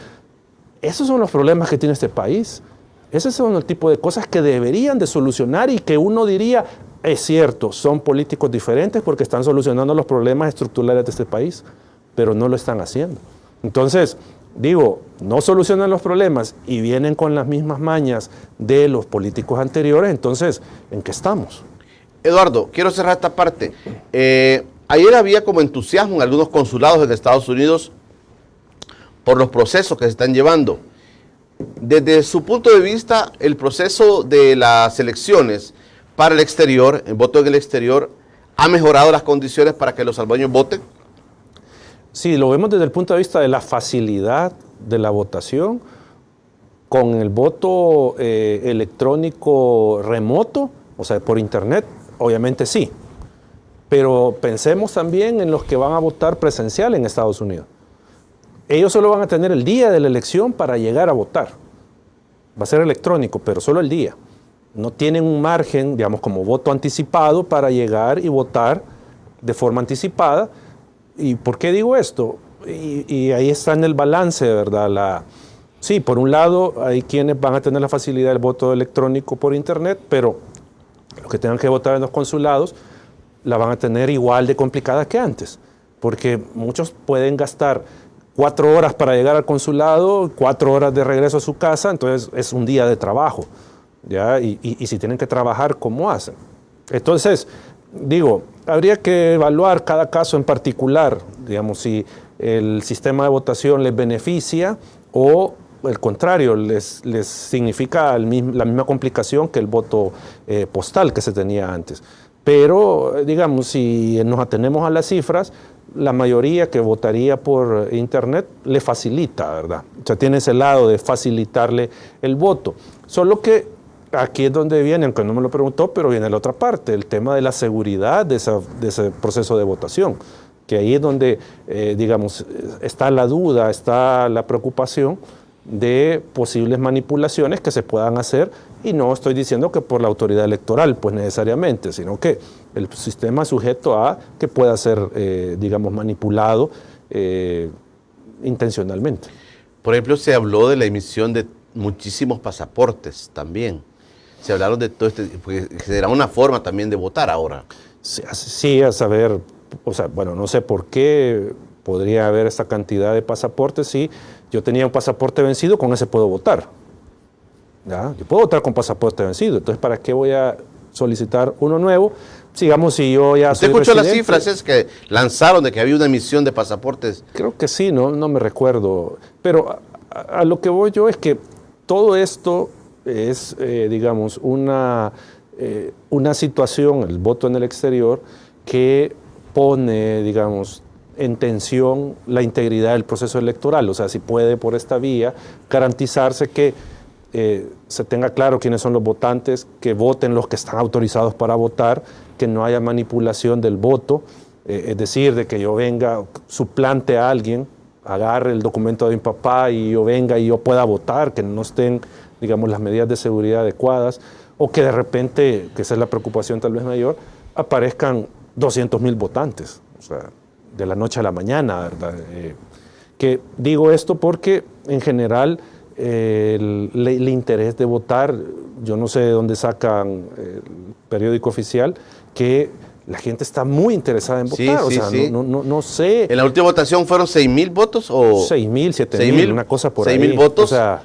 Esos son los problemas que tiene este país. Esos son el tipo de cosas que deberían de solucionar y que uno diría, es cierto, son políticos diferentes porque están solucionando los problemas estructurales de este país, pero no lo están haciendo. Entonces, digo, no solucionan los problemas y vienen con las mismas mañas de los políticos anteriores, entonces, ¿en qué estamos? Eduardo, quiero cerrar esta parte. Ayer había como entusiasmo en algunos consulados en Estados Unidos por los procesos que se están llevando. Desde su punto de vista, el proceso de las elecciones para el exterior, el voto en el exterior, ¿ha mejorado las condiciones para que los salvadoreños voten? Sí, lo vemos desde el punto de vista de la facilidad de la votación. Con el voto electrónico remoto, o sea, por internet, obviamente sí. Pero pensemos también en los que van a votar presencial en Estados Unidos. Ellos solo van a tener el día de la elección para llegar a votar. Va a ser electrónico, pero solo el día. No tienen un margen, digamos, como voto anticipado para llegar y votar de forma anticipada. ¿Y por qué digo esto? Y ahí está en el balance, ¿verdad? Sí, por un lado, hay quienes van a tener la facilidad del voto electrónico por internet, pero los que tengan que votar en los consulados la van a tener igual de complicada que antes, porque muchos pueden gastar 4 horas para llegar al consulado, 4 horas de regreso a su casa, entonces es un día de trabajo, ¿ya? Y si tienen que trabajar, ¿cómo hacen? Entonces, digo, habría que evaluar cada caso en particular, digamos, si el sistema de votación les beneficia o el contrario, les significa la misma complicación que el voto postal que se tenía antes. Pero, digamos, si nos atenemos a las cifras, la mayoría que votaría por internet le facilita, ¿verdad? O sea, tiene ese lado de facilitarle el voto. Solo que aquí es donde viene, aunque no me lo preguntó, pero viene la otra parte, el tema de la seguridad de ese proceso de votación, que ahí es donde, digamos, está la duda, está la preocupación de posibles manipulaciones que se puedan hacer, y no estoy diciendo que por la autoridad electoral, pues necesariamente, sino que el sistema es sujeto a que pueda ser, digamos, manipulado intencionalmente. Por ejemplo, se habló de la emisión de muchísimos pasaportes también. Se hablaron de todo porque será una forma también de votar ahora. Sí, a saber, o sea, bueno, no sé por qué podría haber esta cantidad de pasaportes. Si yo tenía un pasaporte vencido, con ese puedo votar. ¿Ya? Yo puedo votar con pasaporte vencido, entonces ¿para qué voy a solicitar uno nuevo? Sigamos, si yo ya ¿Usted soy escuchó residente? las cifras es que lanzaron de que había una emisión de pasaportes? Creo que sí, no me recuerdo. Pero a lo que voy yo es que todo esto es, digamos, una situación, el voto en el exterior, que pone, digamos, en tensión la integridad del proceso electoral. O sea, si puede por esta vía garantizarse que se tenga claro quiénes son los votantes, que voten los que están autorizados para votar, que no haya manipulación del voto, es decir, de que yo venga, suplante a alguien, agarre el documento de mi papá y yo venga y yo pueda votar, que no estén, digamos, las medidas de seguridad adecuadas, o que de repente, que esa es la preocupación tal vez mayor, aparezcan 200,000 votantes, o sea, de la noche a la mañana, ¿verdad? Que digo esto porque en general el interés de votar, yo no sé de dónde sacan el periódico oficial, que la gente está muy interesada en votar. Sí, o sea, sí. No sé. ¿En la última votación fueron 6,000 votos? O 6,000, 7,000, una cosa por ahí. 6,000 votos. O sea,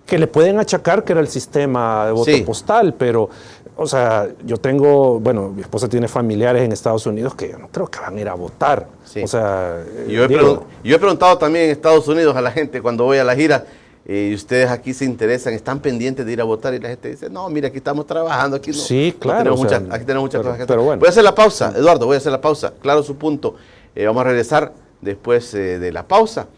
que le pueden achacar que era el sistema de voto postal, pero, o sea, yo tengo, bueno, mi esposa tiene familiares en Estados Unidos que yo no creo que van a ir a votar. Sí. O sea, yo he preguntado también en Estados Unidos a la gente cuando voy a la gira, y ustedes aquí se interesan, están pendientes de ir a votar, y la gente dice, no, mira, aquí estamos trabajando, aquí no. Sí, claro. Aquí tenemos muchas cosas que hacer. Pero bueno. Voy a hacer la pausa, Eduardo, voy a hacer la pausa. Claro su punto. Vamos a regresar después de la pausa.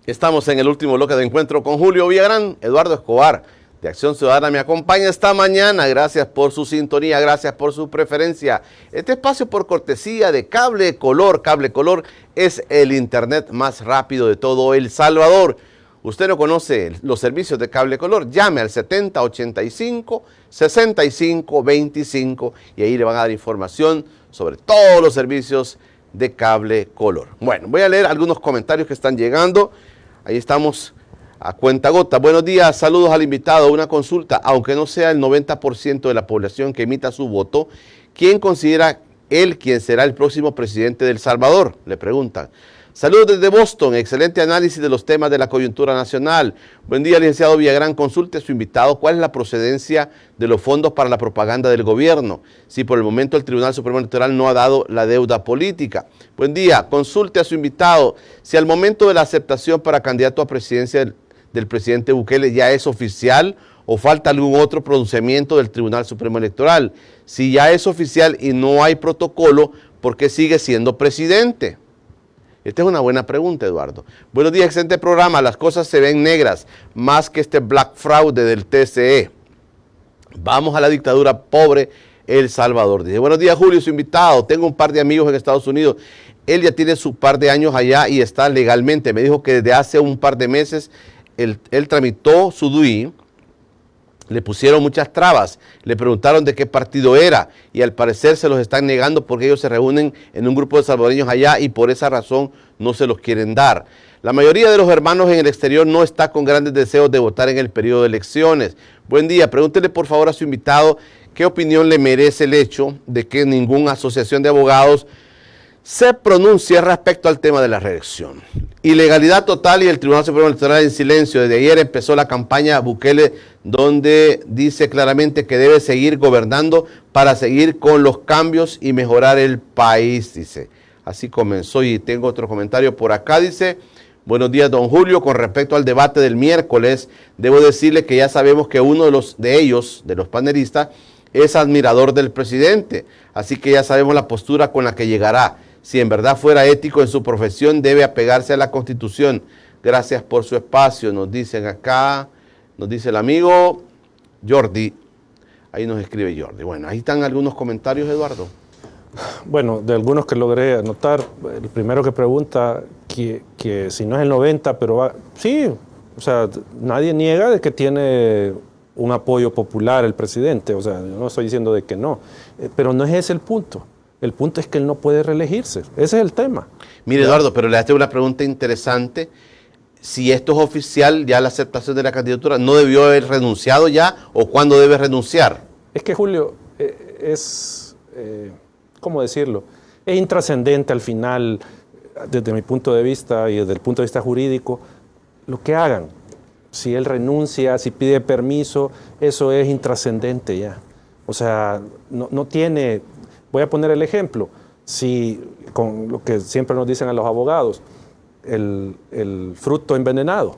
Estamos en el último bloque de encuentro con Julio Villagrán. Eduardo Escobar, de Acción Ciudadana, me acompaña esta mañana. Gracias por su sintonía, gracias por su preferencia. Este espacio por cortesía de Cable Color. Cable Color es el internet más rápido de todo El Salvador. Usted no conoce los servicios de Cable Color, llame al 7085-6525 y ahí le van a dar información sobre todos los servicios de Cable Color. Bueno, voy a leer algunos comentarios que están llegando. Ahí estamos a cuentagota. Buenos días, saludos al invitado. Una consulta, aunque no sea el 90% de la población que emita su voto, ¿quién considera él quien será el próximo presidente de El Salvador? Le preguntan. Saludos desde Boston, excelente análisis de los temas de la coyuntura nacional. Buen día, licenciado Villagrán. Consulte a su invitado cuál es la procedencia de los fondos para la propaganda del gobierno, si por el momento el Tribunal Supremo Electoral no ha dado la deuda política. Buen día, consulte a su invitado si al momento de la aceptación para candidato a presidencia del presidente Bukele ya es oficial o falta algún otro pronunciamiento del Tribunal Supremo Electoral. Si ya es oficial y no hay protocolo, ¿por qué sigue siendo presidente? Esta es una buena pregunta, Eduardo. Buenos días, excelente programa. Las cosas se ven negras, más que este black fraude del TCE. Vamos a la dictadura pobre El Salvador. Dice, buenos días, Julio, su invitado. Tengo un par de amigos en Estados Unidos. Él ya tiene su par de años allá y está legalmente. Me dijo que desde hace un par de meses él tramitó su DUI. Le pusieron muchas trabas, le preguntaron de qué partido era y al parecer se los están negando porque ellos se reúnen en un grupo de salvadoreños allá y por esa razón no se los quieren dar. La mayoría de los hermanos en el exterior no está con grandes deseos de votar en el periodo de elecciones. Buen día, pregúntele por favor a su invitado qué opinión le merece el hecho de que ninguna asociación de abogados se pronuncie respecto al tema de la reelección. Ilegalidad total y el Tribunal Supremo Electoral en silencio. Desde ayer empezó la campaña Bukele, donde dice claramente que debe seguir gobernando para seguir con los cambios y mejorar el país, dice. Así comenzó y tengo otro comentario por acá, dice. Buenos días, don Julio. Con respecto al debate del miércoles, debo decirle que ya sabemos que uno de ellos, de los panelistas, es admirador del presidente. Así que ya sabemos la postura con la que llegará. Si en verdad fuera ético en su profesión, debe apegarse a la Constitución. Gracias por su espacio, nos dicen acá, nos dice el amigo Jordi. Ahí nos escribe Jordi. Bueno, ahí están algunos comentarios, Eduardo. Bueno, de algunos que logré anotar, el primero que pregunta que si no es el 90, pero va, sí, o sea, nadie niega de que tiene un apoyo popular el presidente, o sea, yo no estoy diciendo de que no, pero no es ese el punto. El punto es que él no puede reelegirse. Ese es el tema. Mire, Eduardo, pero le hace una pregunta interesante. Si esto es oficial, ya la aceptación de la candidatura, ¿no debió haber renunciado ya o cuándo debe renunciar? Es que, Julio, ¿cómo decirlo? Es intrascendente al final, desde mi punto de vista y desde el punto de vista jurídico, lo que hagan. Si él renuncia, si pide permiso, eso es intrascendente ya. O sea, no tiene... Voy a poner el ejemplo, si con lo que siempre nos dicen a los abogados, el fruto envenenado,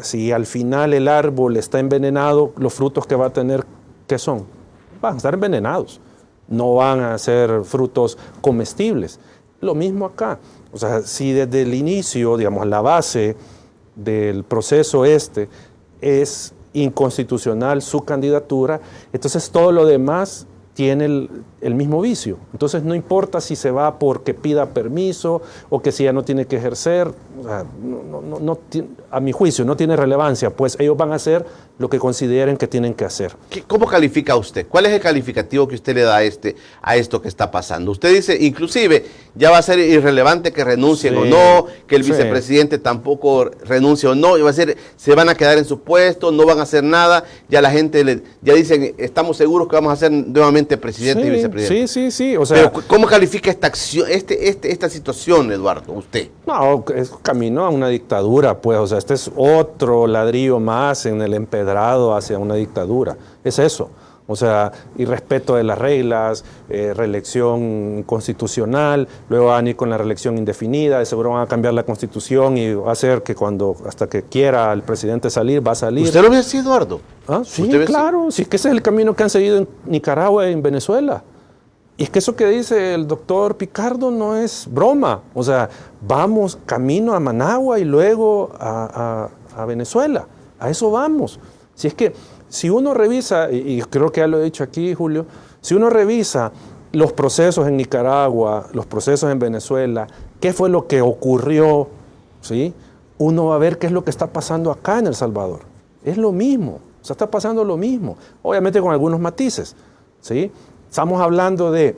si al final el árbol está envenenado, los frutos que va a tener, ¿qué son? Van a estar envenenados, no van a ser frutos comestibles. Lo mismo acá, o sea, si desde el inicio, digamos, la base del proceso es inconstitucional su candidatura, entonces todo lo demás tiene el mismo vicio. Entonces no importa si se va porque pida permiso o que si ya no tiene que ejercer, o sea, a mi juicio no tiene relevancia, pues ellos van a hacer lo que consideren que tienen que hacer. ¿Cómo califica usted? ¿Cuál es el calificativo que usted le da a esto que está pasando? Usted dice, inclusive, ya va a ser irrelevante que renuncien o no, que el vicepresidente tampoco renuncie o no, se van a quedar en su puesto, no van a hacer nada, ya la gente ya dicen, estamos seguros que vamos a ser nuevamente presidente y vicepresidente. Sí. O sea, pero ¿cómo califica esta acción, esta situación, Eduardo, usted? No, es camino a una dictadura, pues, o sea, este es otro ladrillo más en el empedrado hacia una dictadura, es eso. O sea, irrespeto de las reglas, reelección constitucional, luego van a ir con la reelección indefinida, de seguro van a cambiar la constitución y va a ser que hasta que quiera el presidente salir, va a salir. ¿Usted lo ve así, Eduardo? ¿Ah? Sí, claro, sí, es que ese es el camino que han seguido en Nicaragua y en Venezuela. Y es que eso que dice el doctor Picardo no es broma. O sea, vamos camino a Managua y luego a Venezuela. A eso vamos. Si es que, si uno revisa, y creo que ya lo he dicho aquí, Julio, si uno revisa los procesos en Nicaragua, los procesos en Venezuela, qué fue lo que ocurrió, ¿sí? Uno va a ver qué es lo que está pasando acá en El Salvador. Es lo mismo, o sea, está pasando lo mismo, obviamente con algunos matices, ¿sí? Estamos hablando de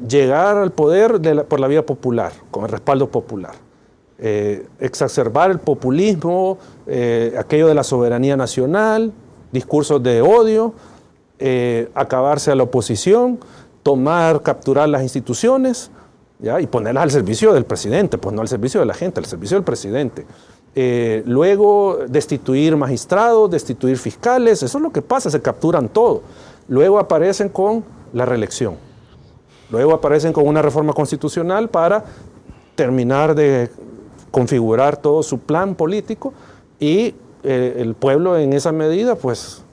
llegar al poder por la vía popular, con el respaldo popular. Exacerbar el populismo, aquello de la soberanía nacional, discursos de odio, acabarse a la oposición, capturar las instituciones, ¿ya? Y ponerlas al servicio del presidente, pues no al servicio de la gente, al servicio del presidente. Luego destituir magistrados, destituir fiscales, eso es lo que pasa, se capturan todo. Luego aparecen con la reelección. Luego aparecen con una reforma constitucional para terminar de configurar todo su plan político y el pueblo en esa medida, pues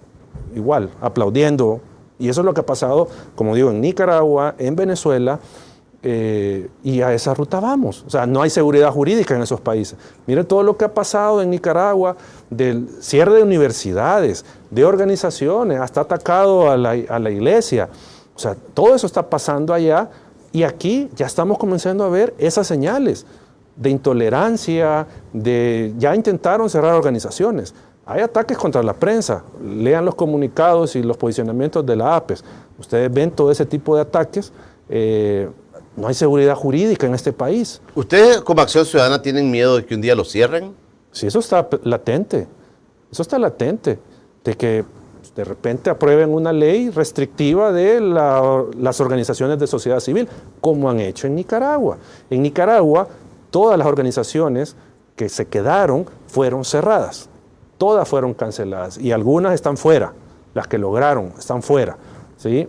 igual, aplaudiendo. Y eso es lo que ha pasado, como digo, en Nicaragua, en Venezuela, y a esa ruta vamos. O sea, no hay seguridad jurídica en esos países. Miren todo lo que ha pasado en Nicaragua, del cierre de universidades, de organizaciones, hasta atacado a la iglesia. O sea, todo eso está pasando allá y aquí ya estamos comenzando a ver esas señales de intolerancia, ya intentaron cerrar organizaciones. Hay ataques contra la prensa. Lean los comunicados y los posicionamientos de la APES. Ustedes ven todo ese tipo de ataques. No hay seguridad jurídica en este país. ¿Ustedes como Acción Ciudadana tienen miedo de que un día lo cierren? Sí, eso está latente. Eso está latente. De que de repente aprueben una ley restrictiva de las organizaciones de sociedad civil, como han hecho en Nicaragua. En Nicaragua, todas las organizaciones que se quedaron fueron cerradas. Todas fueron canceladas y algunas están fuera. Las que lograron están fuera. ¿Sí?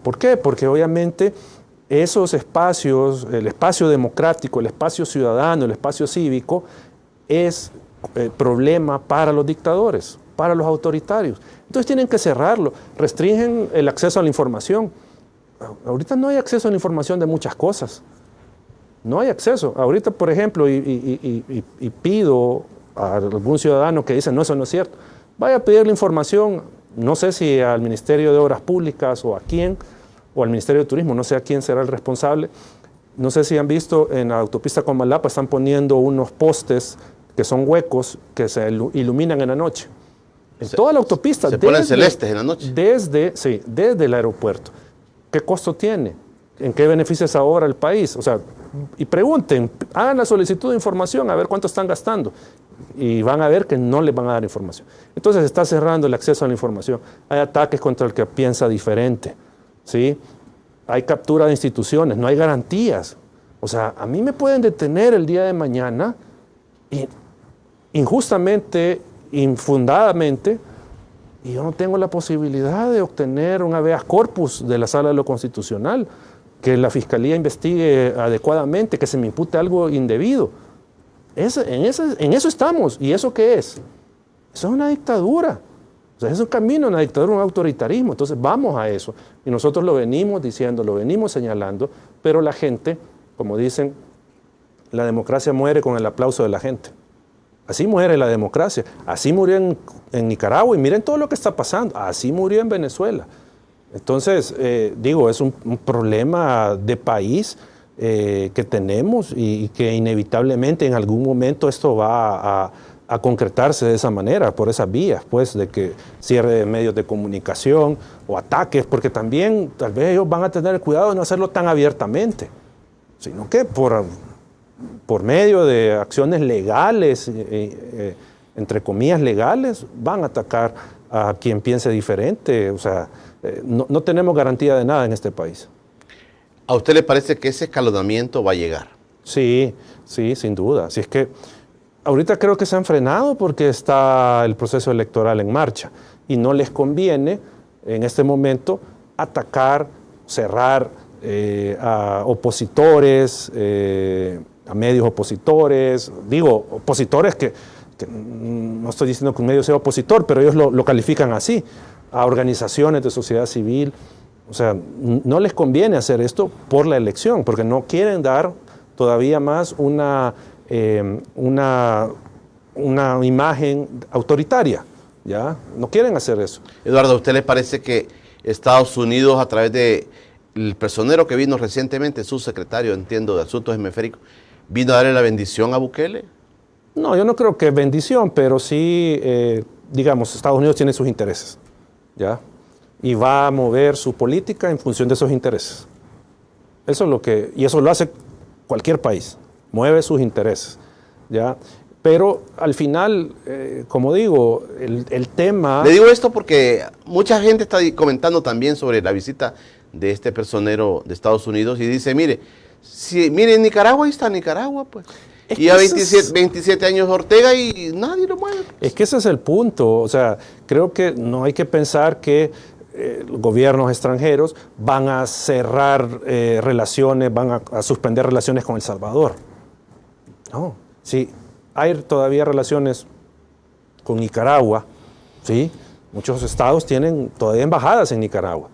¿Por qué? Porque obviamente esos espacios, el espacio democrático, el espacio ciudadano, el espacio cívico, es problema para los dictadores, para los autoritarios. Entonces tienen que cerrarlo, restringen el acceso a la información. Ahorita no hay acceso a la información de muchas cosas. No hay acceso. Ahorita, por ejemplo, y pido a algún ciudadano que dice, no, eso no es cierto, vaya a pedirle información, no sé si al Ministerio de Obras Públicas o a quién, o al Ministerio de Turismo, no sé a quién será el responsable. No sé si han visto en la autopista Comalapa, están poniendo unos postes que son huecos que se iluminan en la noche. En toda la autopista. Se ponen celestes en la noche. Desde el aeropuerto. ¿Qué costo tiene? ¿En qué beneficia esa obra al país? O sea, y pregunten, hagan la solicitud de información a ver cuánto están gastando. Y van a ver que no les van a dar información. Entonces está cerrando el acceso a la información. Hay ataques contra el que piensa diferente. ¿Sí? Hay captura de instituciones, no hay garantías. O sea, a mí me pueden detener el día de mañana injustamente, infundadamente, y yo no tengo la posibilidad de obtener un habeas corpus de la Sala de lo Constitucional, que la Fiscalía investigue adecuadamente, que se me impute algo indebido. En eso estamos. ¿Y eso qué es? Eso es una dictadura. O sea, es un camino a una dictadura, un autoritarismo. Entonces vamos a eso. Y nosotros lo venimos diciendo, lo venimos señalando, pero la gente, como dicen, la democracia muere con el aplauso de la gente. Así muere la democracia. Así murió en Nicaragua y miren todo lo que está pasando. Así murió en Venezuela. Entonces, es un problema de país que tenemos y que inevitablemente en algún momento esto va a concretarse de esa manera, por esas vías, pues, de que cierre de medios de comunicación o ataques, porque también tal vez ellos van a tener el cuidado de no hacerlo tan abiertamente, sino que por medio de acciones legales, entre comillas legales, van a atacar a quien piense diferente. O sea, no tenemos garantía de nada en este país. ¿A usted le parece que ese escalonamiento va a llegar? Sí, sin duda. Así es que ahorita creo que se han frenado porque está el proceso electoral en marcha y no les conviene en este momento atacar, cerrar a opositores, a medios opositores, digo, opositores que no estoy diciendo que un medio sea opositor, pero ellos lo califican así, a organizaciones de sociedad civil. O sea, no les conviene hacer esto por la elección, porque no quieren dar todavía más una imagen autoritaria, ¿ya? No quieren hacer eso. Eduardo, ¿a usted le parece que Estados Unidos, a través del personero que vino recientemente, su secretario, entiendo, de Asuntos Hemisféricos, vino a darle la bendición a Bukele? No, yo no creo que bendición, pero sí, Estados Unidos tiene sus intereses, ¿ya? Y va a mover su política en función de esos intereses. Y eso lo hace cualquier país, mueve sus intereses, ¿ya? Pero al final, como digo, el tema... Le digo esto porque mucha gente está comentando también sobre la visita de este personero de Estados Unidos y dice, mire, Si, miren, Nicaragua, ahí está Nicaragua, pues. Y a 27 años Ortega y nadie lo mueve. Es que ese es el punto. O sea, creo que no hay que pensar que gobiernos extranjeros van a cerrar relaciones, van a suspender relaciones con El Salvador. No. Sí, hay todavía relaciones con Nicaragua, ¿sí? Muchos estados tienen todavía embajadas en Nicaragua,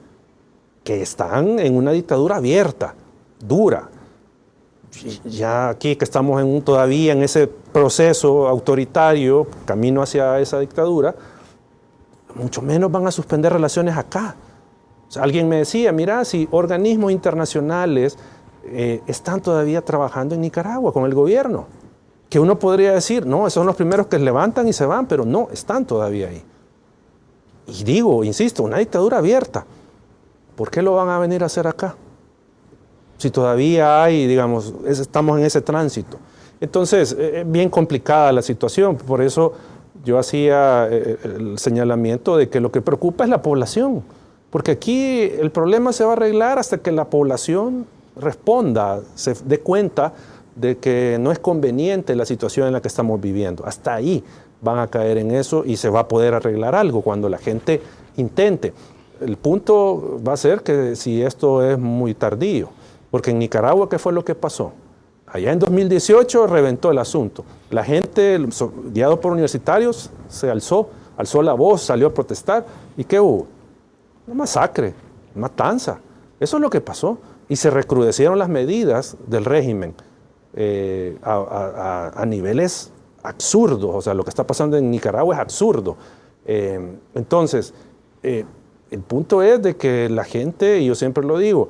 que están en una dictadura abierta, dura. Ya aquí que estamos todavía en ese proceso autoritario, camino hacia esa dictadura, mucho menos van a suspender relaciones acá. O sea, alguien me decía, mira, si organismos internacionales están todavía trabajando en Nicaragua con el gobierno, que uno podría decir, no, esos son los primeros que levantan y se van, pero no, están todavía ahí. Y digo, insisto, una dictadura abierta. ¿Por qué lo van a venir a hacer acá? Si todavía hay, digamos, estamos en ese tránsito. Entonces, es bien complicada la situación. Por eso yo hacía el señalamiento de que lo que preocupa es la población. Porque aquí el problema se va a arreglar hasta que la población responda, se dé cuenta de que no es conveniente la situación en la que estamos viviendo. Hasta ahí van a caer en eso y se va a poder arreglar algo cuando la gente intente. El punto va a ser que si esto es muy tardío, porque en Nicaragua, ¿qué fue lo que pasó? Allá en 2018 reventó el asunto. La gente, guiado por universitarios, se alzó la voz, salió a protestar. ¿Y qué hubo? Una masacre, una matanza. Eso es lo que pasó. Y se recrudecieron las medidas del régimen a niveles absurdos. O sea, lo que está pasando en Nicaragua es absurdo. Entonces, el punto es de que la gente, y yo siempre lo digo,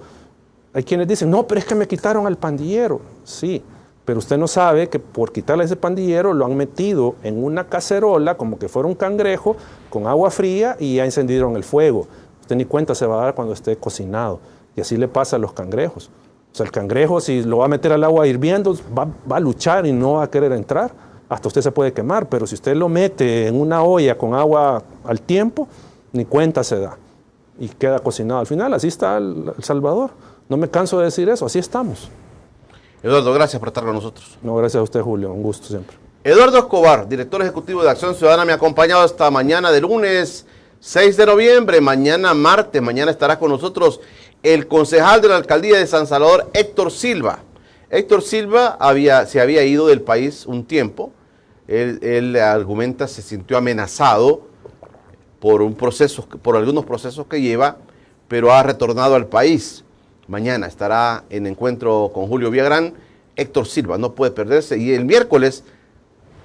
hay quienes dicen, no, pero es que me quitaron al pandillero. Sí, pero usted no sabe que por quitarle a ese pandillero lo han metido en una cacerola como que fuera un cangrejo con agua fría y ya encendieron el fuego. Usted ni cuenta se va a dar cuando esté cocinado. Y así le pasa a los cangrejos. O sea, el cangrejo, si lo va a meter al agua hirviendo, va a luchar y no va a querer entrar. Hasta usted se puede quemar, pero si usted lo mete en una olla con agua al tiempo, ni cuenta se da. Y queda cocinado. Al final, así está El Salvador. No me canso de decir eso, así estamos. Eduardo, gracias por estar con nosotros. No, gracias a usted, Julio, un gusto siempre. Eduardo Escobar, director ejecutivo de Acción Ciudadana, me ha acompañado esta mañana de lunes 6 de noviembre. Mañana martes, mañana estará con nosotros el concejal de la alcaldía de San Salvador, Héctor Silva. Héctor Silva se había ido del país un tiempo. Él argumenta se sintió amenazado por algunos procesos que lleva, pero ha retornado al país. Mañana estará en encuentro con Julio Villagrán. Héctor Silva no puede perderse. Y el miércoles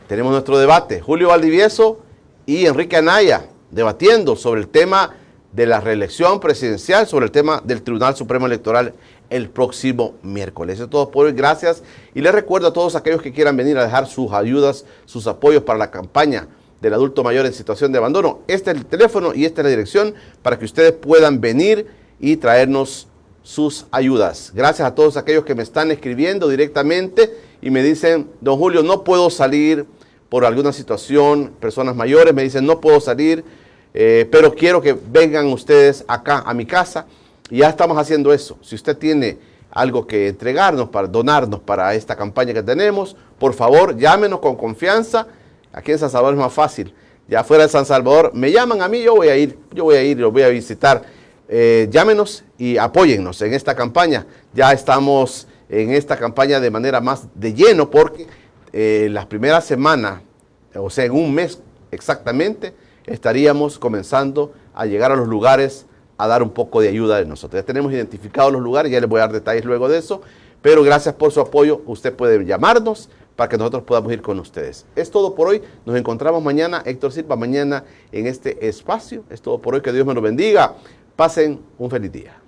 tenemos nuestro debate. Julio Valdivieso y Enrique Anaya debatiendo sobre el tema de la reelección presidencial, sobre el tema del Tribunal Supremo Electoral el próximo miércoles. Eso es todo por hoy. Gracias. Y les recuerdo a todos aquellos que quieran venir a dejar sus ayudas, sus apoyos para la campaña del adulto mayor en situación de abandono. Este es el teléfono y esta es la dirección para que ustedes puedan venir y traernos sus ayudas. Gracias a todos aquellos que me están escribiendo directamente y me dicen, don Julio, no puedo salir por alguna situación, personas mayores me dicen, no puedo salir, pero quiero que vengan ustedes acá a mi casa. Y ya estamos haciendo eso. Si usted tiene algo que entregarnos, para donarnos para esta campaña que tenemos, por favor, llámenos con confianza. Aquí en San Salvador es más fácil. Ya fuera de San Salvador, me llaman a mí, yo voy a ir y los voy a visitar. Llámenos y apóyennos en esta campaña. Ya estamos en esta campaña de manera más de lleno porque las primeras semanas, o sea, en un mes exactamente, estaríamos comenzando a llegar a los lugares a dar un poco de ayuda de nosotros. Ya tenemos identificados los lugares, ya les voy a dar detalles luego de eso, pero gracias por su apoyo. Usted puede llamarnos para que nosotros podamos ir con ustedes. Es todo por hoy. Nos encontramos mañana, Héctor Silva, mañana en este espacio. Es todo por hoy. Que Dios me lo bendiga. Pasen un feliz día.